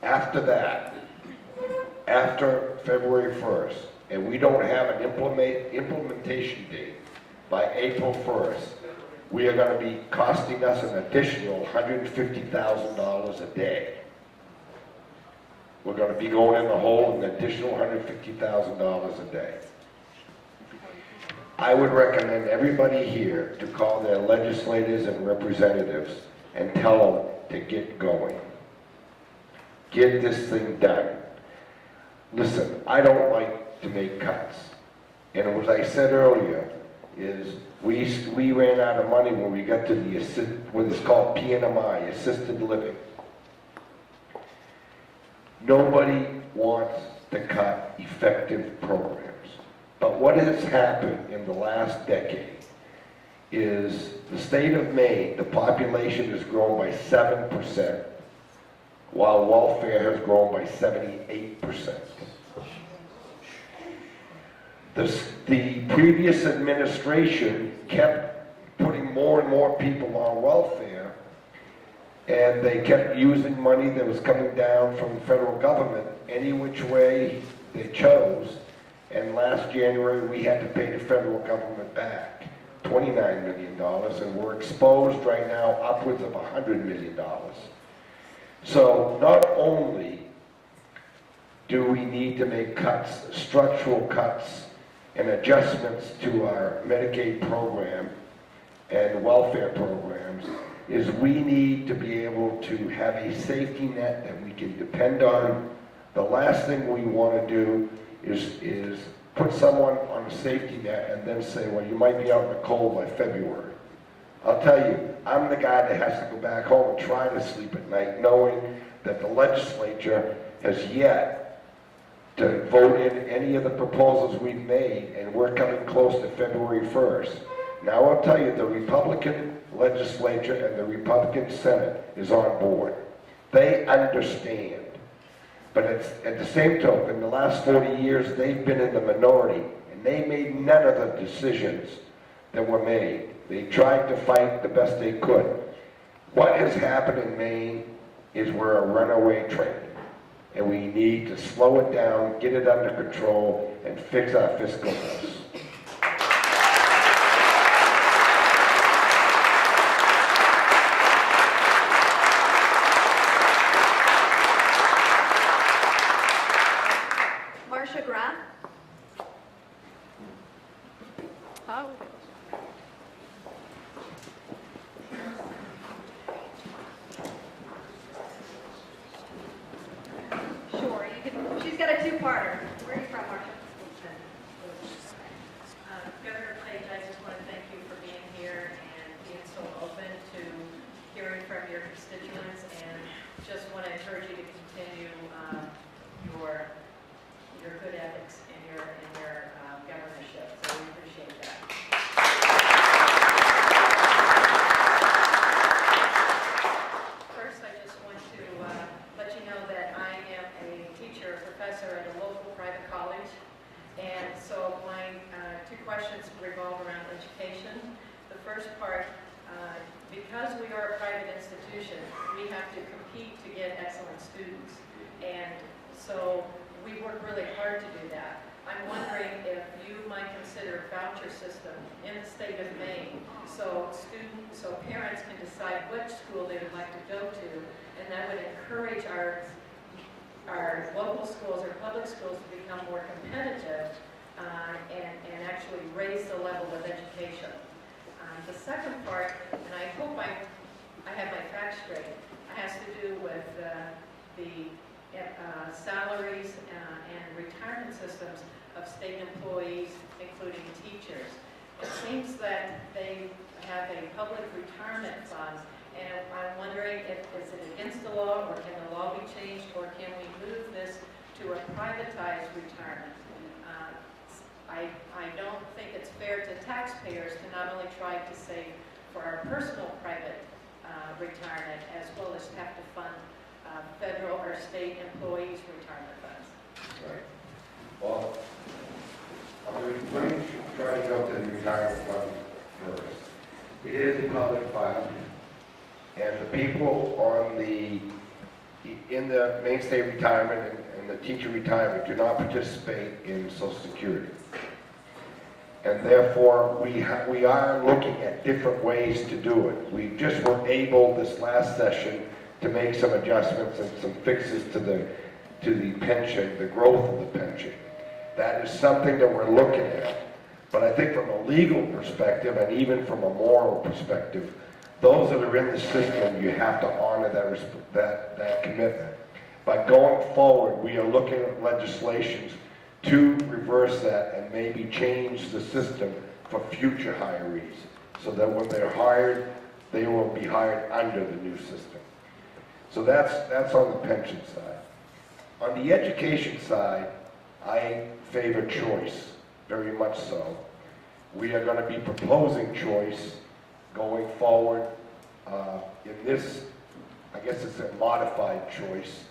After that, after February 1st, and we don't have an implementation date by April 1st, we are gonna be costing us an additional $150,000 a day. We're gonna be going in the hole an additional $150,000 a day. I would recommend everybody here to call their legislators and representatives and tell them to get going. Get this thing done. Listen, I don't like to make cuts. And as I said earlier, is we ran out of money when we got to what is called PNMI, assisted living. Nobody wants to cut effective programs. But what has happened in the last decade is the state of Maine, the population has grown by 7%, while welfare has grown by 78%. The previous administration kept putting more and more people on welfare, and they kept using money that was coming down from the federal government any which way they chose. And last January, we had to pay the federal government back $29 million, and we're exposed right now upwards of $100 million. So not only do we need to make cuts, structural cuts, and adjustments to our Medicaid program and welfare programs, is we need to be able to have a safety net that we can depend on. The last thing we want to do is put someone on a safety net and then say, well, you might be out in the cold by February. I'll tell you, I'm the guy that has to go back home and try to sleep at night knowing that the legislature has yet to vote in any of the proposals we've made, and we're coming close to February 1st. Now I'll tell you, the Republican legislature and the Republican Senate is on board. They understand. But at the same token, the last 40 years, they've been in the minority, and they made none of the decisions that were made. They tried to fight the best they could. What has happened in Maine is we're a runaway train, and we need to slow it down, get it under control, and fix our fiscal mess. Sure, she's got a two-parter. Where are you from, Marcia? Governor LePage, I just want to thank you for being here and being so open to hearing from your constituents, and just want to encourage you to continue your good ethics in your governorship. So we appreciate that. First, I just want to let you know that I am a teacher, professor at a local private college, and so my two questions revolve around education. The first part, because we are a private institution, we have to compete to get excellent students, and so we work really hard to do that. I'm wondering if you might consider a voucher system in the state of Maine, so parents can decide which school they would like to go to, and that would encourage our local schools or public schools to become more competitive and actually raise the level of education. The second part, and I hope I have my facts straight, has to do with the salaries and retirement systems of state employees, including teachers. It seems that they have a public retirement fund, and I'm wondering is it against the law, or can the law be changed, or can we move this to a privatized retirement? I don't think it's fair to taxpayers to not only try to save for our personal private retirement, as well as have to fund federal or state employees' retirement funds. Right. Well, let me try to go to the retirement fund first. It is a public fund, and the people in the Maine State retirement and the teacher retirement do not participate in Social Security. And therefore, we are looking at different ways to do it. We just were able this last session to make some adjustments and some fixes to the pension, the growth of the pension. That is something that we're looking at. But I think from a legal perspective and even from a moral perspective, those that are in the system, you have to honor that commitment. By going forward, we are looking at legislations to reverse that and maybe change the system for future hirees, so that when they're hired, they will be hired under the new system. So that's on the pension side. On the education side, I favor choice, very much so. We are going to be proposing choice going forward in this, I guess it's a modified choice,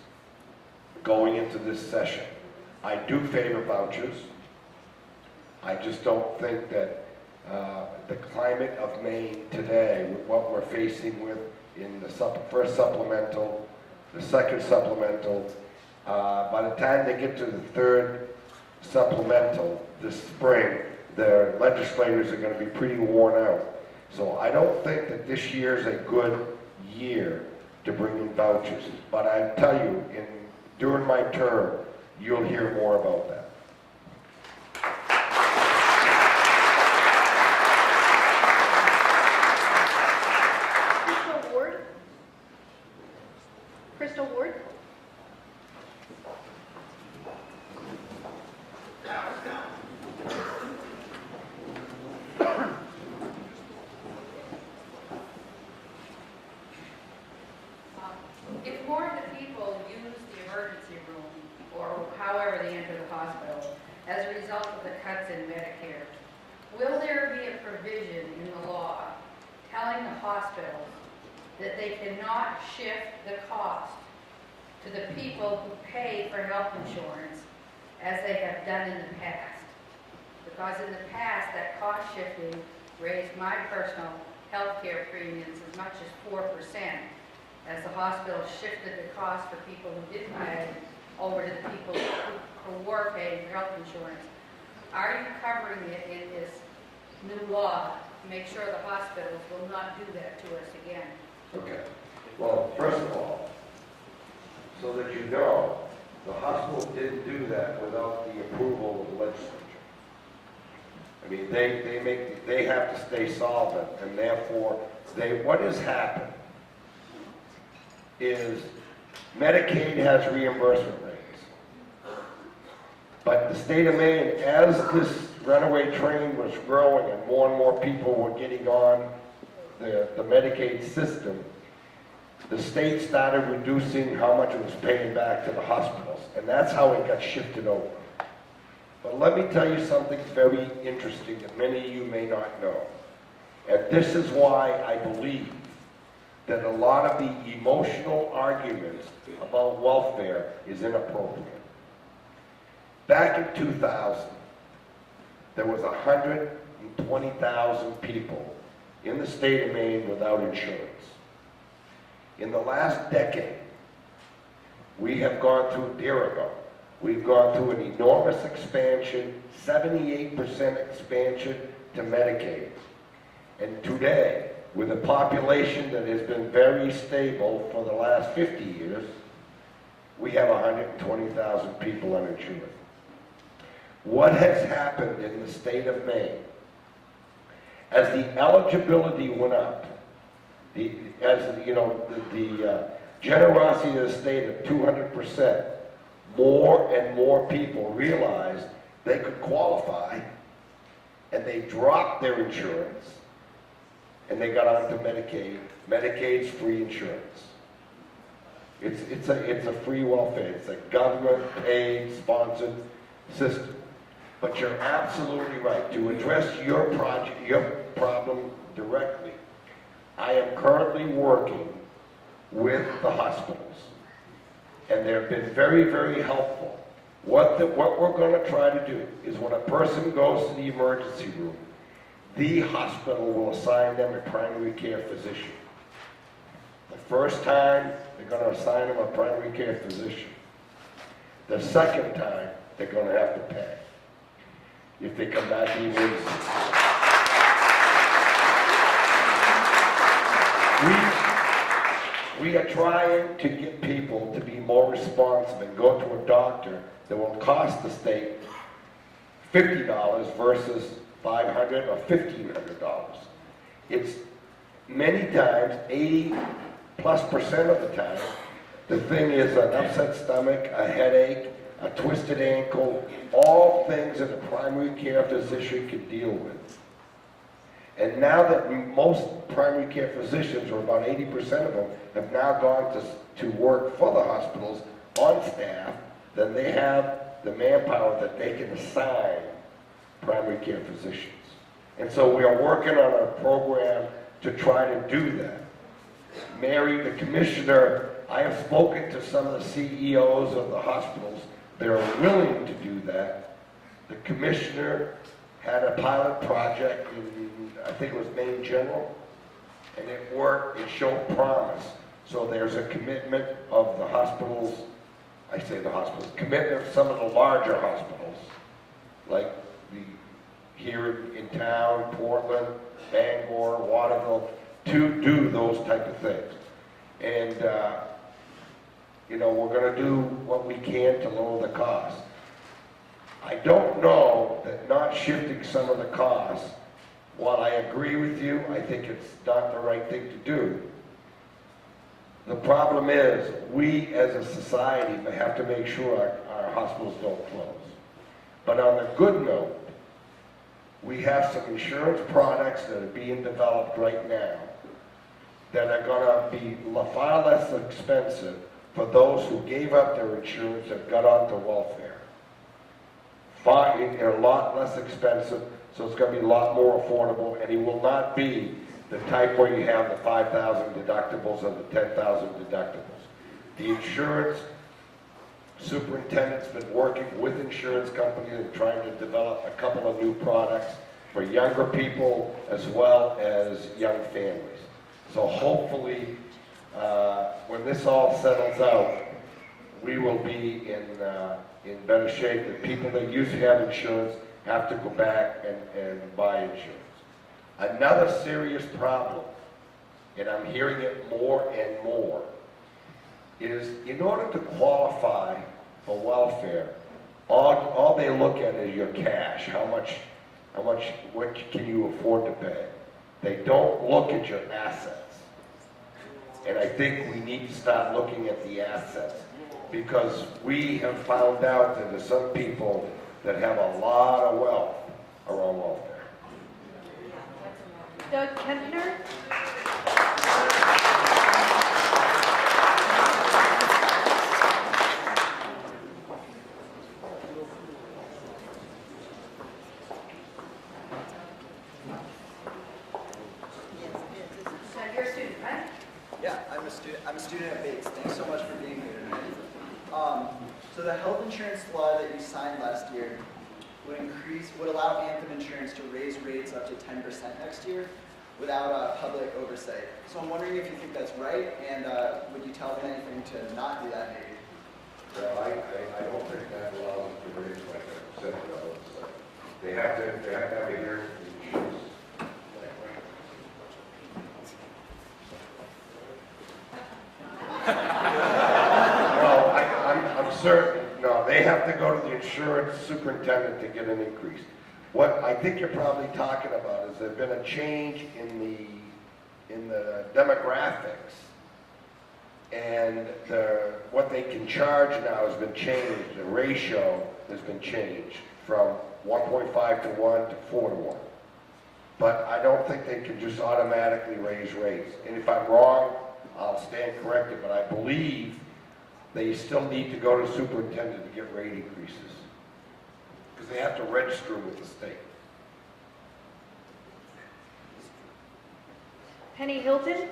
going into this session. I do favor vouchers. I just don't think that the climate of Maine today, with what we're facing with in the first supplemental, the second supplemental, by the time they get to the third supplemental this spring, the legislators are going to be pretty worn out. So I don't think that this year is a good year to bring in vouchers. But I tell you, during my term, you'll hear more about that. Crystal Ward? Crystal Ward? If more of the people use the emergency room, or however they enter the hospital, as a result of the cuts in Medicare, will there be a provision in the law telling the hospitals that they cannot shift the cost to the people who pay for health insurance as they have done in the past? Because in the past, that cost shifting raised my personal health care premiums as much as 4%, as the hospital shifted the cost for people who didn't pay over to the people who were paying for health insurance. Are you covering it in this new law to make sure the hospitals will not do that to us again? Okay. Well, first of all, so that you know, the hospital didn't do that without the approval of the legislature. I mean, they have to stay solvent, and therefore, what has happened is Medicaid has reimbursement rates. But the state of Maine, as this runaway train was growing and more people were getting on the Medicaid system, the state started reducing how much it was paying back to the hospitals. And that's how it got shifted over. But let me tell you something very interesting that many of you may not know. And this is why I believe that a lot of the emotional arguments about welfare is inappropriate. Back in 2000, there was 120,000 people in the state of Maine without insurance. In the last decade, we have gone through a year ago. We've gone through an enormous expansion, 78% expansion to Medicaid. And today, with a population that has been very stable for the last 50 years, we have 120,000 people uninsured. What has happened in the state of Maine, as the eligibility went up, the generosity of the state of 200%, more and more people realized they could qualify, and they dropped their insurance, and they got onto Medicaid. Medicaid's free insurance. It's a free welfare. It's a government-paid, sponsored system. But you're absolutely right. To address your problem directly, I am currently working with the hospitals, and they've been very, very helpful. What we're going to try to do is when a person goes to the emergency room, the hospital will assign them a primary care physician. The first time, they're going to assign them a primary care physician. The second time, they're going to have to pay. if they come back even. We are trying to get people to be more responsive and go to a doctor that will cost the state $50 versus $500 or $1,500. It's many times, 80+% of the time, the thing is an upset stomach, a headache, a twisted ankle, all things that a primary care physician can deal with. And now that most primary care physicians, or about 80% of them, have now gone to work for the hospitals on staff, then they have the manpower that they can assign primary care physicians. And so we are working on a program to try to do that. Mary, the commissioner, I have spoken to some of the CEOs of the hospitals. They're willing to do that. The commissioner had a pilot project in, I think it was Maine General, and it worked, it showed promise. So there's a commitment of the hospitals, I say the hospitals, commitment of some of the larger hospitals, like here in town, Portland, Bangor, Waterville, to do those type of things. And, you know, we're going to do what we can to lower the cost. I don't know that not shifting some of the costs, while I agree with you, I think it's not the right thing to do. The problem is, we as a society have to make sure our hospitals don't close. But on the good note, we have some insurance products that are being developed right now that are going to be far less expensive for those who gave up their insurance and got onto welfare. They're a lot less expensive, so it's going to be a lot more affordable, and it will not be the type where you have the 5,000 deductibles and the 10,000 deductibles. The insurance superintendent's been working with insurance companies and trying to develop a couple of new products for younger people as well as young families. So hopefully, when this all settles out, we will be in better shape. The people that used to have insurance have to go back and buy insurance. Another serious problem, and I'm hearing it more and more, is in order to qualify for welfare, all they look at is your cash. What can you afford to pay? They don't look at your assets. And I think we need to start looking at the assets, because we have found out that there's some people that have a lot of wealth around welfare. Doug Kempner? You're a student, right? Yeah, I'm a student at Bates. Thanks so much for being here tonight. So the health insurance law that you signed last year would allow Anthem Insurance to raise rates up to 10% next year without public oversight. So I'm wondering if you think that's right, and would you tell them anything to not do that maybe? Well, I don't think that allows them to raise like $7. They have to have a hearing for the insurance. I'm certain, no, they have to go to the insurance superintendent to get an increase. What I think you're probably talking about is there's been a change in the demographics, and what they can charge now has been changed. The ratio has been changed from 1.5 to 1 to 4 to 1. But I don't think they can just automatically raise rates. And if I'm wrong, I'll stand corrected, but I believe they still need to go to the superintendent to get rate increases, because they have to register with the state. Penny Hilton?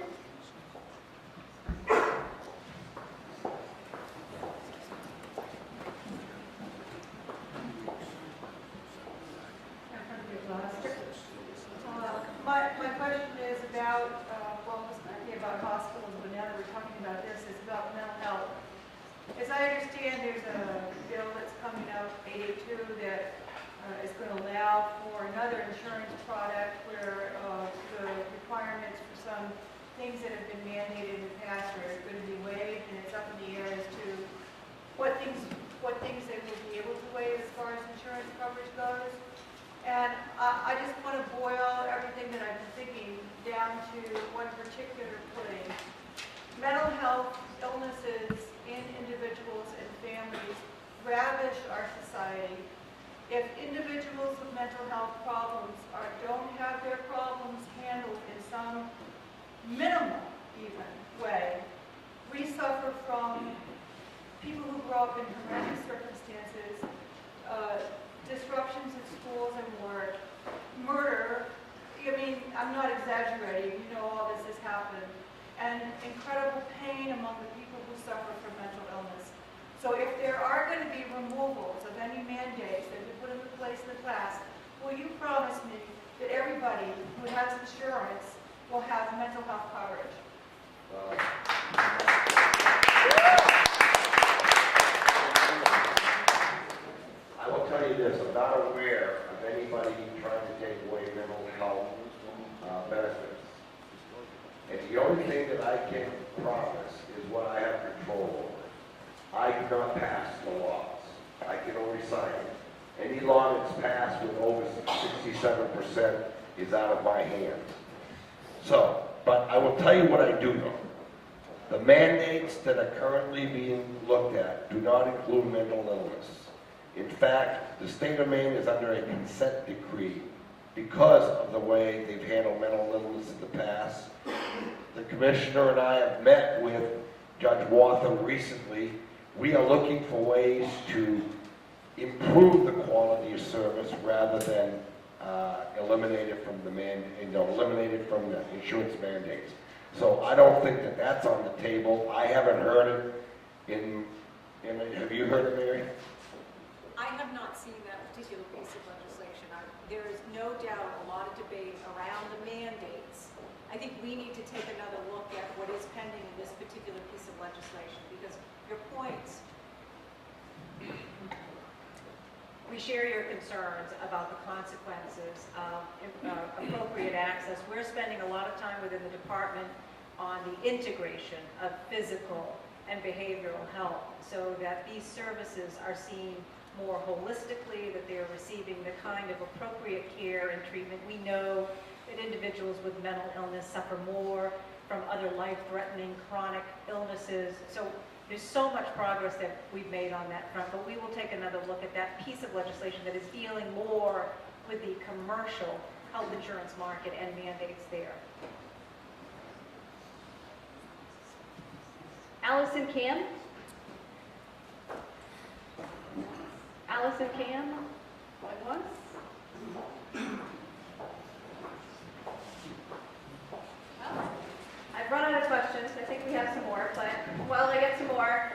My question is about, well, it was going to be about hospitals, but now that we're talking about this, it's about mental health. As I understand, there's a bill that's coming out, 882, that is going to allow for another insurance product where the requirements for some things that have been mandated in the past are going to be waived, and it's up in the air as to what things they will be able to waive as far as insurance coverage goes. And I just want to boil everything that I've been thinking down to one particular thing. Mental health illnesses in individuals and families ravish our society. If individuals with mental health problems don't have their problems handled in some minimal even way, we suffer from people who grow up in horrendous circumstances, disruptions in schools and work, murder. I mean, I'm not exaggerating, you know all this has happened, and incredible pain among the people who suffer from mental illness. So if there are going to be removals of any mandates that we put into place in the past, will you promise me that everybody who has insurance will have mental health coverage? I will tell you this, I'm not aware of anybody trying to take away mental health benefits. And the only thing that I can promise is what I have control over. I do not pass the laws. I can only sign it. Any law that's passed with over 67% is out of my hands. So, but I will tell you what I do know. The mandates that are currently being looked at do not include mental illness. In fact, the state of Maine is under a consent decree because of the way they've handled mental illness in the past. The commissioner and I have met with Judge Waltham recently. We are looking for ways to improve the quality of service rather than eliminate it from the insurance mandates. So I don't think that that's on the table. I haven't heard it have you heard it, Mary? I have not seen that particular piece of legislation. There is no doubt a lot of debate around the mandates. I think we need to take another look at what is pending in this particular piece of legislation, because your points. We share your concerns about the consequences of appropriate access. We're spending a lot of time within the department on the integration of physical and behavioral health so that these services are seen more holistically, that they're receiving the kind of appropriate care and treatment. We know that individuals with mental illness suffer more from other life-threatening chronic illnesses. So there's so much progress that we've made on that front, but we will take another look at that piece of legislation that is dealing more with the commercial health insurance market and mandates there. Allison Cam? Allison Cam, going once? I've run out of questions. I think we have some more, but while I get some more,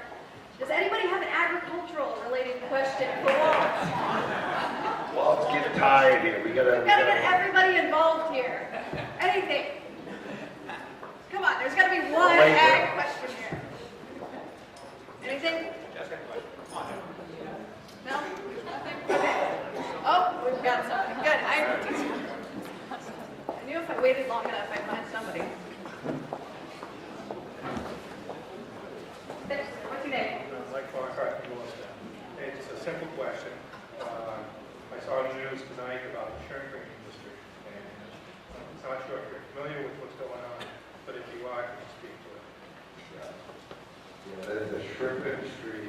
does anybody have an agricultural related question for Walt? Well, let's get tired here. We gotta get everybody involved here. Anything. Come on, there's got to be one ag question here. Anything? No? Nothing? Okay. Oh, we've got something. Good. I knew if I waited long enough, I'd find somebody. What's your name? Mike Barnhart from Lewiston. It's a simple question. I saw on the news tonight about the shrimp industry, and I'm not sure if you're familiar with what's going on, but if you are, can you speak to it? There's a shrimp industry.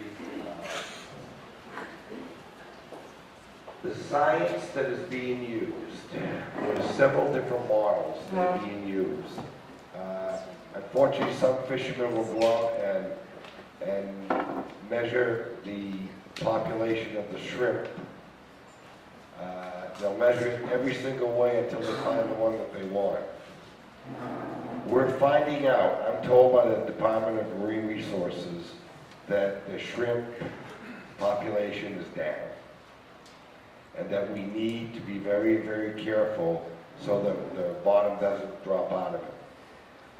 The science that is being used, there's several different models that are being used. Unfortunately, some fishermen will go out and measure the population of the shrimp. They'll measure it every single way until they find the one that they want. We're finding out, I'm told by the Department of Marine Resources, that the shrimp population is down. And that we need to be very, very careful so that the bottom doesn't drop out of it.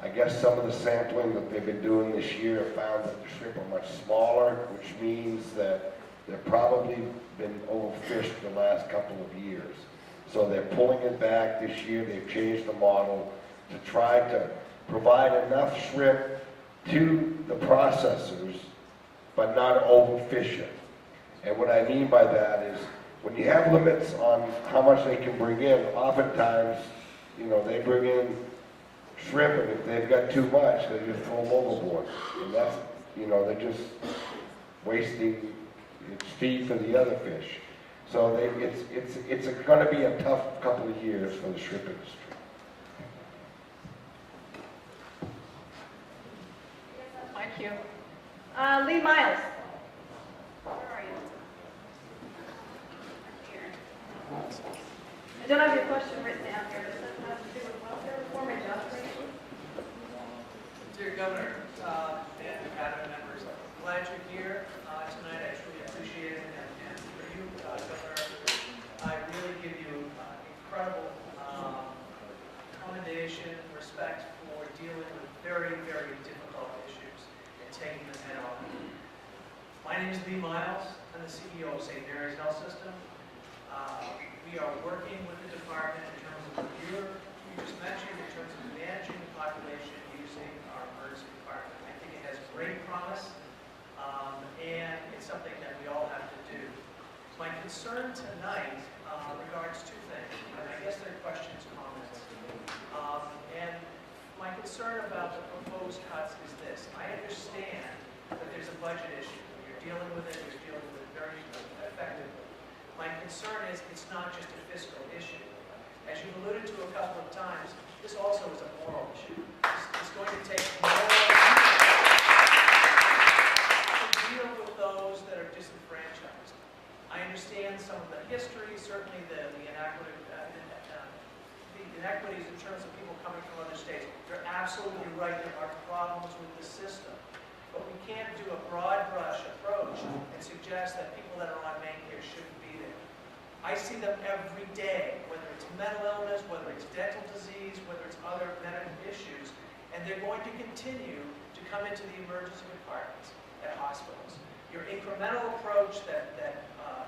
I guess some of the sampling that they've been doing this year found that the shrimp are much smaller, which means that They've probably been overfished the last couple of years. So they're pulling it back this year. They've changed the model to try to provide enough shrimp to the processors, but not overfish it. And what I mean by that is, when you have limits on how much they can bring in, oftentimes, you know, they bring in shrimp, and if they've got too much, they just throw them overboard. And that's, you know, they're just wasting its feed for the other fish. So it's going to be a tough couple of years for the shrimp industry. Thank you. Lee Miles. Where are you? Here. I don't have your question written down here, but it has to do with welfare reform and job creation. Dear Governor and Cabinet members, glad you're here tonight. I truly appreciate it. And for you, Governor, I really give you incredible commendation, respect for dealing with very, very difficult issues and taking them head on. My name is Lee Miles. I'm the CEO of St. Mary's Health System. We are working with the department in terms of what you just mentioned, in terms of managing the population using our emergency department. I think it has great promise, and it's something that we all have to do. My concern tonight regards two things, and I guess they're questions, comments. And my concern about the proposed cuts is this. I understand that there's a budget issue. You're dealing with it, you're dealing with it very effectively. My concern is it's not just a fiscal issue. As you've alluded to a couple of times, this also is a moral issue. It's going to take more to deal with those that are disenfranchised. I understand some of the history, certainly the inequities in terms of people coming from other states. You're absolutely right, there are problems with the system. But we can't do a broad brush approach and suggest that people that are on Medicare shouldn't be there. I see them every day, whether it's mental illness, whether it's dental disease, whether it's other medical issues, and they're going to continue to come into the emergency departments at hospitals. Your incremental approach that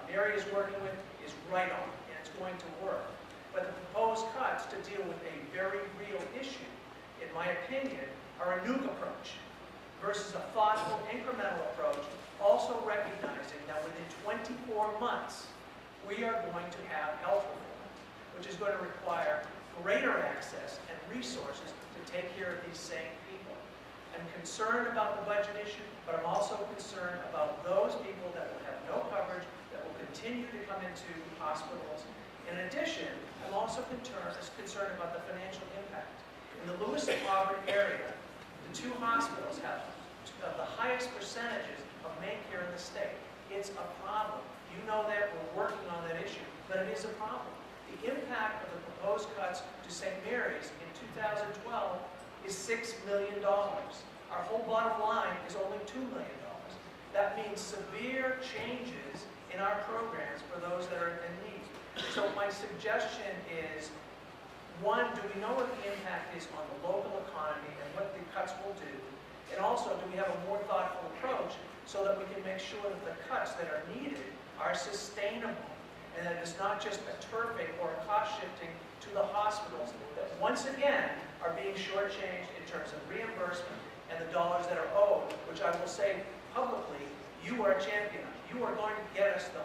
Mary is working with is right on, and it's going to work. But the proposed cuts to deal with a very real issue, in my opinion, are a nuke approach versus a thoughtful, incremental approach, also recognizing that within 24 months, we are going to have health reform, which is going to require greater access and resources to take care of these same people. I'm concerned about the budget issue, but I'm also concerned about those people that will have no coverage, that will continue to come into hospitals. In addition, I'm also concerned about the financial impact. In the Lewiston-Auburn area, the two hospitals have the highest percentages of Medicare in the state. It's a problem. You know that, we're working on that issue, but it is a problem. The impact of the proposed cuts to St. Mary's in 2012 is $6 million. Our whole bottom line is only $2 million. That means severe changes in our programs for those that are in need. So my suggestion is, one, do we know what the impact is on the local economy and what the cuts will do? And also, do we have a more thoughtful approach so that we can make sure that the cuts that are needed are sustainable, and that it's not just a turfing or a cost shifting to the hospitals that once again are being shortchanged in terms of reimbursement and the dollars that are owed, which I will say publicly, you are a champion of. You are going to get us the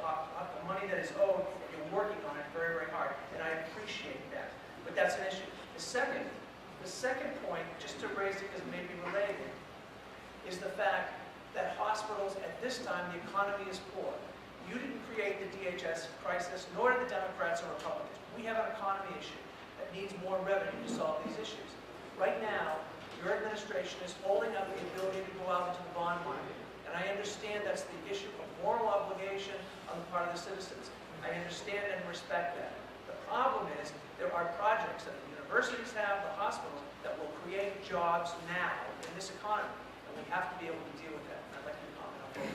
money that is owed, and you're working on it very, very hard, and I appreciate that. But that's an issue. The second point, just to raise it because it may be related, is the fact that hospitals at this time, the economy is poor. You didn't create the DHS crisis, nor did the Democrats or Republicans. We have an economy issue that needs more revenue to solve these issues. Right now, your administration is holding up the ability to go out into the bond market. And I understand that's the issue of moral obligation on the part of the citizens. I understand and respect that. The problem is there are projects that the universities have, the hospitals, that will create jobs now in this economy. And we have to be able to deal with that. And I'd like you to comment on that.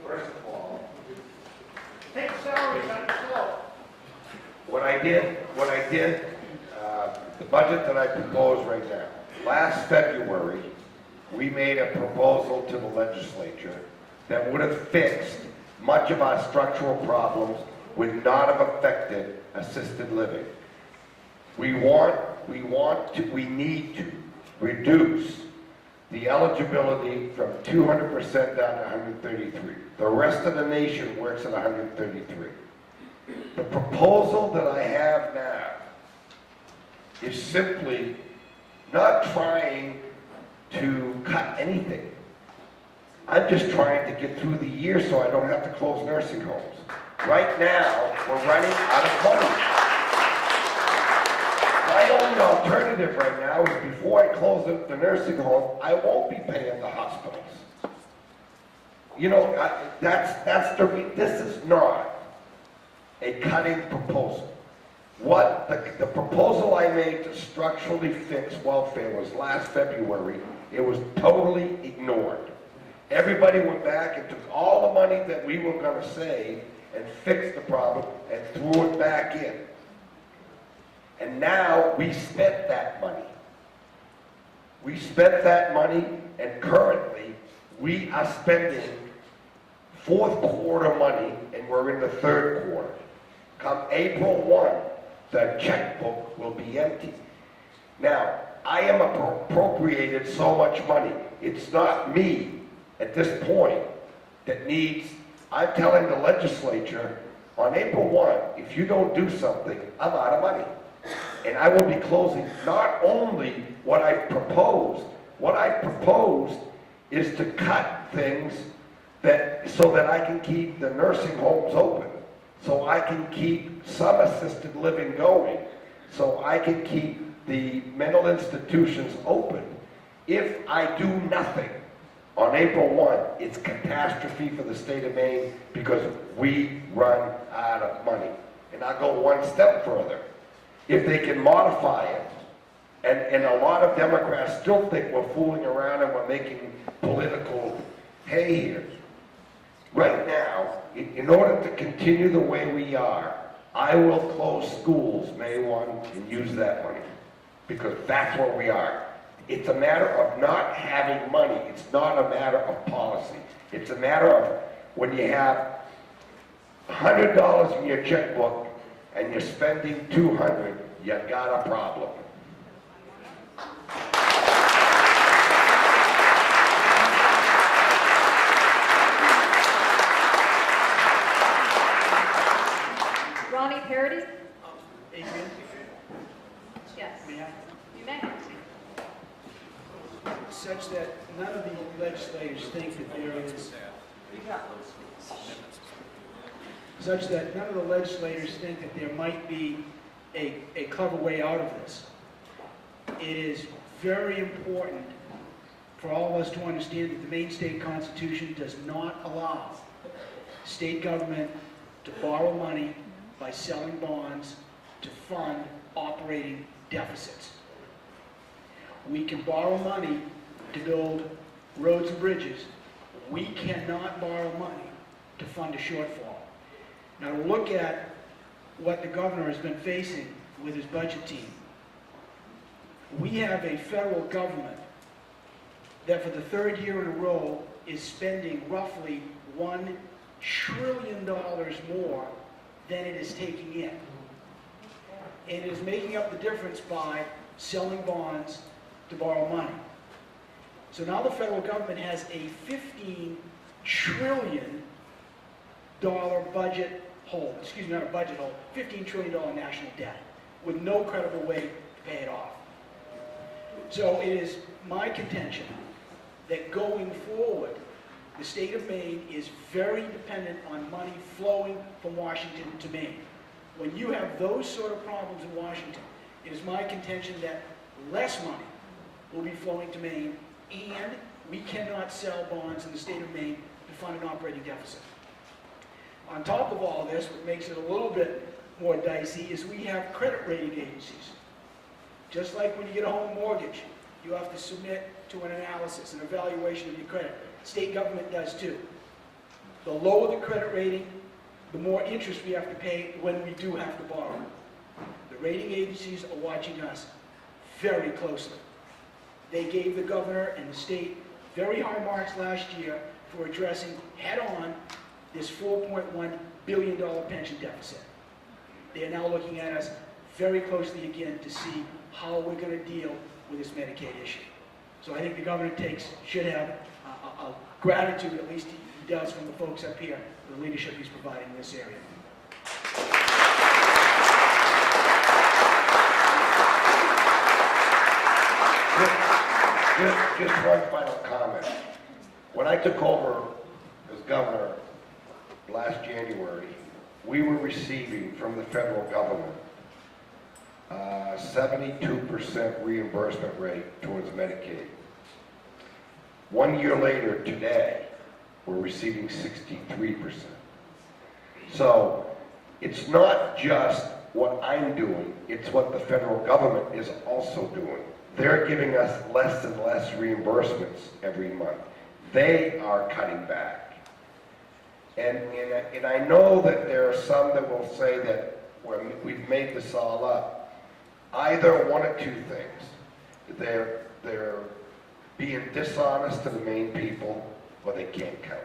First of all, Take salaries out of slow. what I did, the budget that I proposed right now, last February, February, we made a proposal to the legislature that would have fixed much of our structural problems, would not have affected assisted living. We need to reduce the eligibility from 200% down to 133. The rest of the nation works at 133. The proposal that I have now is simply not trying to cut anything. I'm just trying to get through the year so I don't have to close nursing homes. Right now, we're running out of money. My only alternative right now is before I close the nursing home, I won't be paying the hospitals. You know, this is not a cutting proposal. What the proposal I made to structurally fix welfare was last February. It was totally ignored. Everybody went back and took all the money that we were going to save and fix the problem and threw it back in. And now we spent that money. We spent that money, and currently we are spending fourth quarter money, and we're in the third quarter. Come April 1, the checkbook will be empty. Now, I am appropriated so much money. It's not me at this point that needs, I'm telling the legislature on April 1, if you don't do something, I'm out of money. And I will be closing not only what I proposed is to cut things so that I can keep the nursing homes open, so I can keep some assisted living going, so I can keep the mental institutions open. If I do nothing on April 1, it's catastrophe for the state of Maine because we run out of money. And I'll go one step further. If they can modify it, and a lot of Democrats still think we're fooling around and we're making political hay here. Right now, in order to continue the way we are, I will close schools May 1 and use that money because that's where we are. It's a matter of not having money. It's not a matter of policy. It's a matter of when you have $100 in your checkbook and you're spending $200, you got a problem. Ronnie Parody? Adrian? Yes. May I? You may. Such that none of the legislators think that there is, such that none of the legislators think that there might be a clever way out of this. It is very important for all of us to understand that the Maine State Constitution does not allow state government to borrow money by selling bonds to fund operating deficits. We can borrow money to build roads and bridges. We cannot borrow money to fund a shortfall. Now, to look at what the governor has been facing with his budget team, we have a federal government that for the third year in a row is spending roughly $1 trillion more than it is taking in. And it is making up the difference by selling bonds to borrow money. So now the federal government has a $15 trillion budget hole, excuse me, not a budget hole, $15 trillion national debt with no credible way to pay it off. So it is my contention that going forward, the state of Maine is very dependent on money flowing from Washington to Maine. When you have those sort of problems in Washington, it is my contention that less money will be flowing to Maine, and we cannot sell bonds in the state of Maine to fund an operating deficit. On top of all this, what makes it a little bit more dicey is we have credit rating agencies. Just like when you get a home mortgage, you have to submit to an analysis, an evaluation of your credit. State government does too. The lower the credit rating, the more interest we have to pay when we do have to borrow. The rating agencies are watching us very closely. They gave the governor and the state very high marks last year for addressing head-on this $4.1 billion pension deficit. They are now looking at us very closely again to see how we're going to deal with this Medicaid issue. So I think the governor should have a gratitude, at least he does, from the folks up here, for the leadership he's providing in this area. Just one final comment. When I took over as governor last January, we were receiving from the federal government 72% reimbursement rate towards Medicaid. 1 year later, today, we're receiving 63%. So it's not just what I'm doing, it's what the federal government is also doing. They're giving us less and less reimbursements every month. They are cutting back. And I know that there are some that will say that we've made this all up. Either one of two things. They're being dishonest to the Maine people, or they can't count.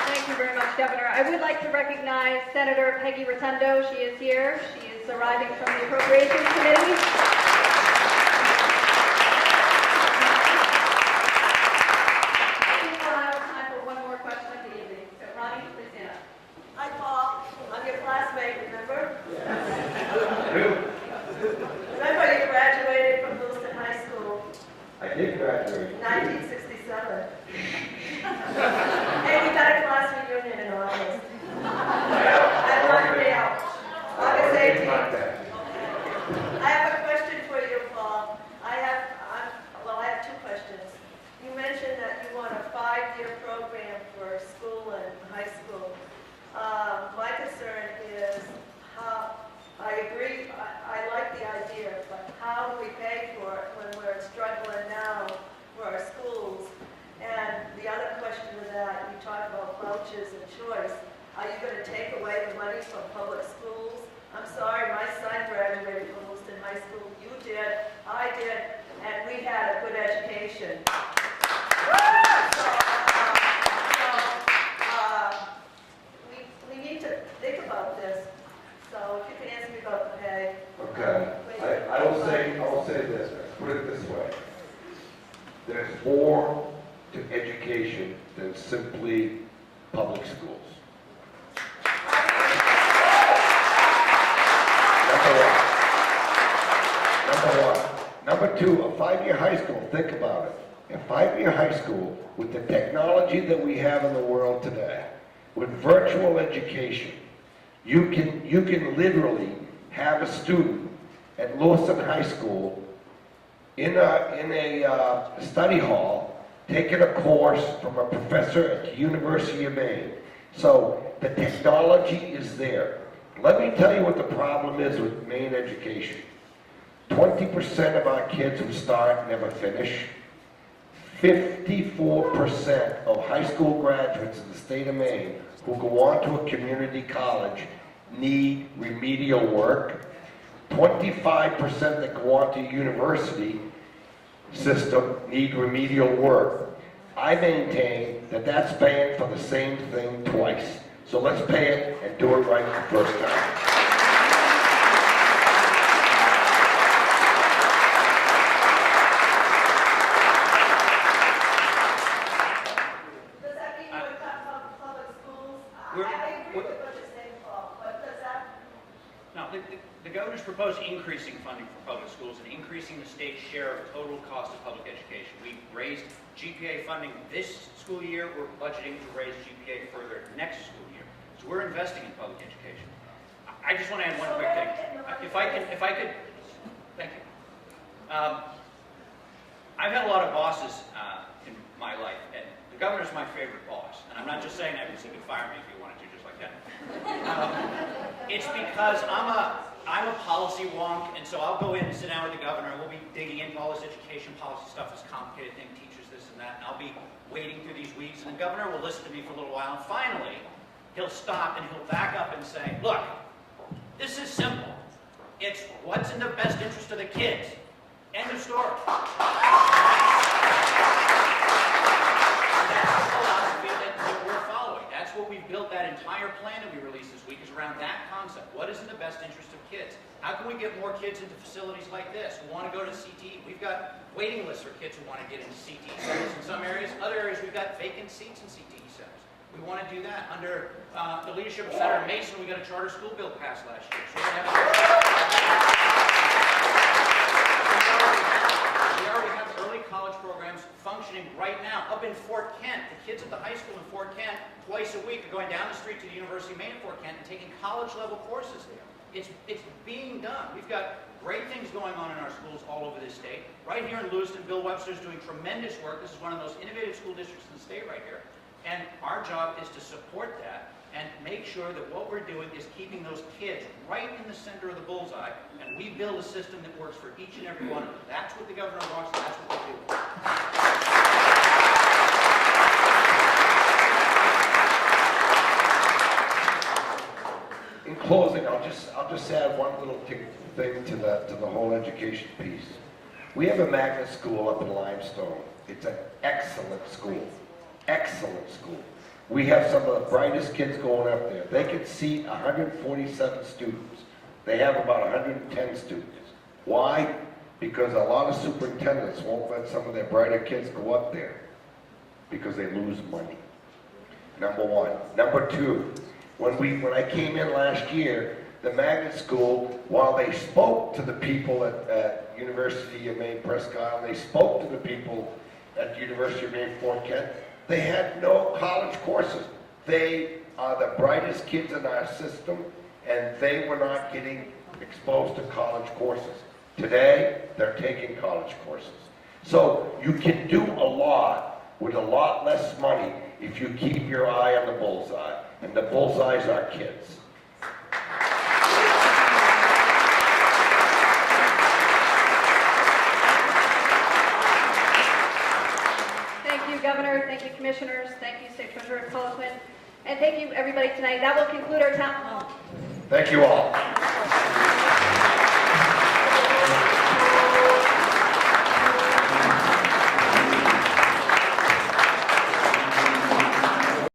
Thank you very much, Governor. I would like to recognize Senator Peggy Rotundo. She is here. She is arriving from the Appropriations Committee. I think we'll have time for one more question of the evening. So, Ronnie, please stand up. Hi, Paul. I'm your classmate, remember? Remember you graduated from Lewiston High School I did graduate. in 1967. Hey, we got a class reunion in August. At Montreal, August 18th. I have a question for you, Paul. I have two questions. You mentioned that you want a 5-year program for school and high school. My concern is how, I agree, I like the idea, but how do we pay for it when we're struggling now for our schools? And the other question to that, you talk about vouchers and choice. Are you going to take away the money from public schools? I'm sorry, my son graduated from Lewiston High School. You did, I did, and we had a good education. We need to think about this. So if you can answer me about the pay. Okay. I will say this, put it this way. There's more to education than simply public schools. Number one. Number two, a 5-year high school, think about it. A 5-year high school with the technology that we have in the world today, with virtual education, you can literally have a student at Lewiston High School in a study hall taking a course from a professor at the University of Maine. So the technology is there. Let me tell you what the problem is with Maine education. 20% of our kids who start never finish. 54% of high school graduates in the state of Maine who go on to a community college need remedial work. 25% that go on to university system need remedial work. I maintain that that's paying for the same thing twice. So let's pay it and do it right the first time. Does that mean you would cut public schools? I agree with what you're saying, Paul, but does that? No, the governor's proposed increasing funding for public schools and increasing the state's share of total cost of public education. We raised GPA funding this school year. We're budgeting to raise GPA further next school year. So we're investing in public education. I just want to add one quick thing. If I could, thank you. I've had a lot of bosses in my life, and the governor's my favorite boss. And I'm not just saying that because he could fire me if he wanted to, just like that. It's because I'm a policy wonk, and so I'll go in and sit down with the governor, and we'll be digging into all this education policy stuff, this complicated thing, teachers this and that, and I'll be wading through these weeds, and the governor will listen to me for a little while, and finally, he'll stop and he'll back up and say, look, this is simple. It's what's in the best interest of the kids. End of story. That's the philosophy that we're following. That's what we've built that entire plan that we released this week is around that concept. What is in the best interest of kids? How can we get more kids into facilities like this who want to go to CTE? We've got waiting lists for kids who want to get into CTE centers in some areas. Other areas, we've got vacant seats in CTE centers. We want to do that. Under the leadership of Senator Mason, we got a charter school bill passed last year. So we already have early college programs functioning right now. Up in Fort Kent, the kids at the high school in Fort Kent, twice a week, are going down the street to the University of Maine at Fort Kent and taking college-level courses there. It's being done. We've got great things going on in our schools all over this state. Right here in Lewiston, Bill Webster's doing tremendous work. This is one of the most innovative school districts in the state right here. And our job is to support that and make sure that what we're doing is keeping those kids right in the center of the bullseye, and we build a system that works for each and every one of them. That's what the governor wants, and that's what we do. In closing, I'll just add one little thing to the whole education piece. We have a magnet school up in Limestone. It's an excellent school. Excellent school. We have some of the brightest kids going up there. They can seat 147 students. They have about 110 students. Why? Because a lot of superintendents won't let some of their brighter kids go up there because they lose money. Number one. Number two, when I came in last year, the magnet school, while they spoke to the people at University of Maine Presque Isle, they spoke to the people at the University of Maine Fort Kent, they had no college courses. They are the brightest kids in our system, and they were not getting exposed to college courses. Today, they're taking college courses. So you can do a lot with a lot less money if you keep your eye on the bullseye, and the bullseye's our kids. Thank you, Governor. Thank you, Commissioners. Thank you, State Treasurer Poliquin. And thank you, everybody, tonight. That will conclude our town hall. Thank you all.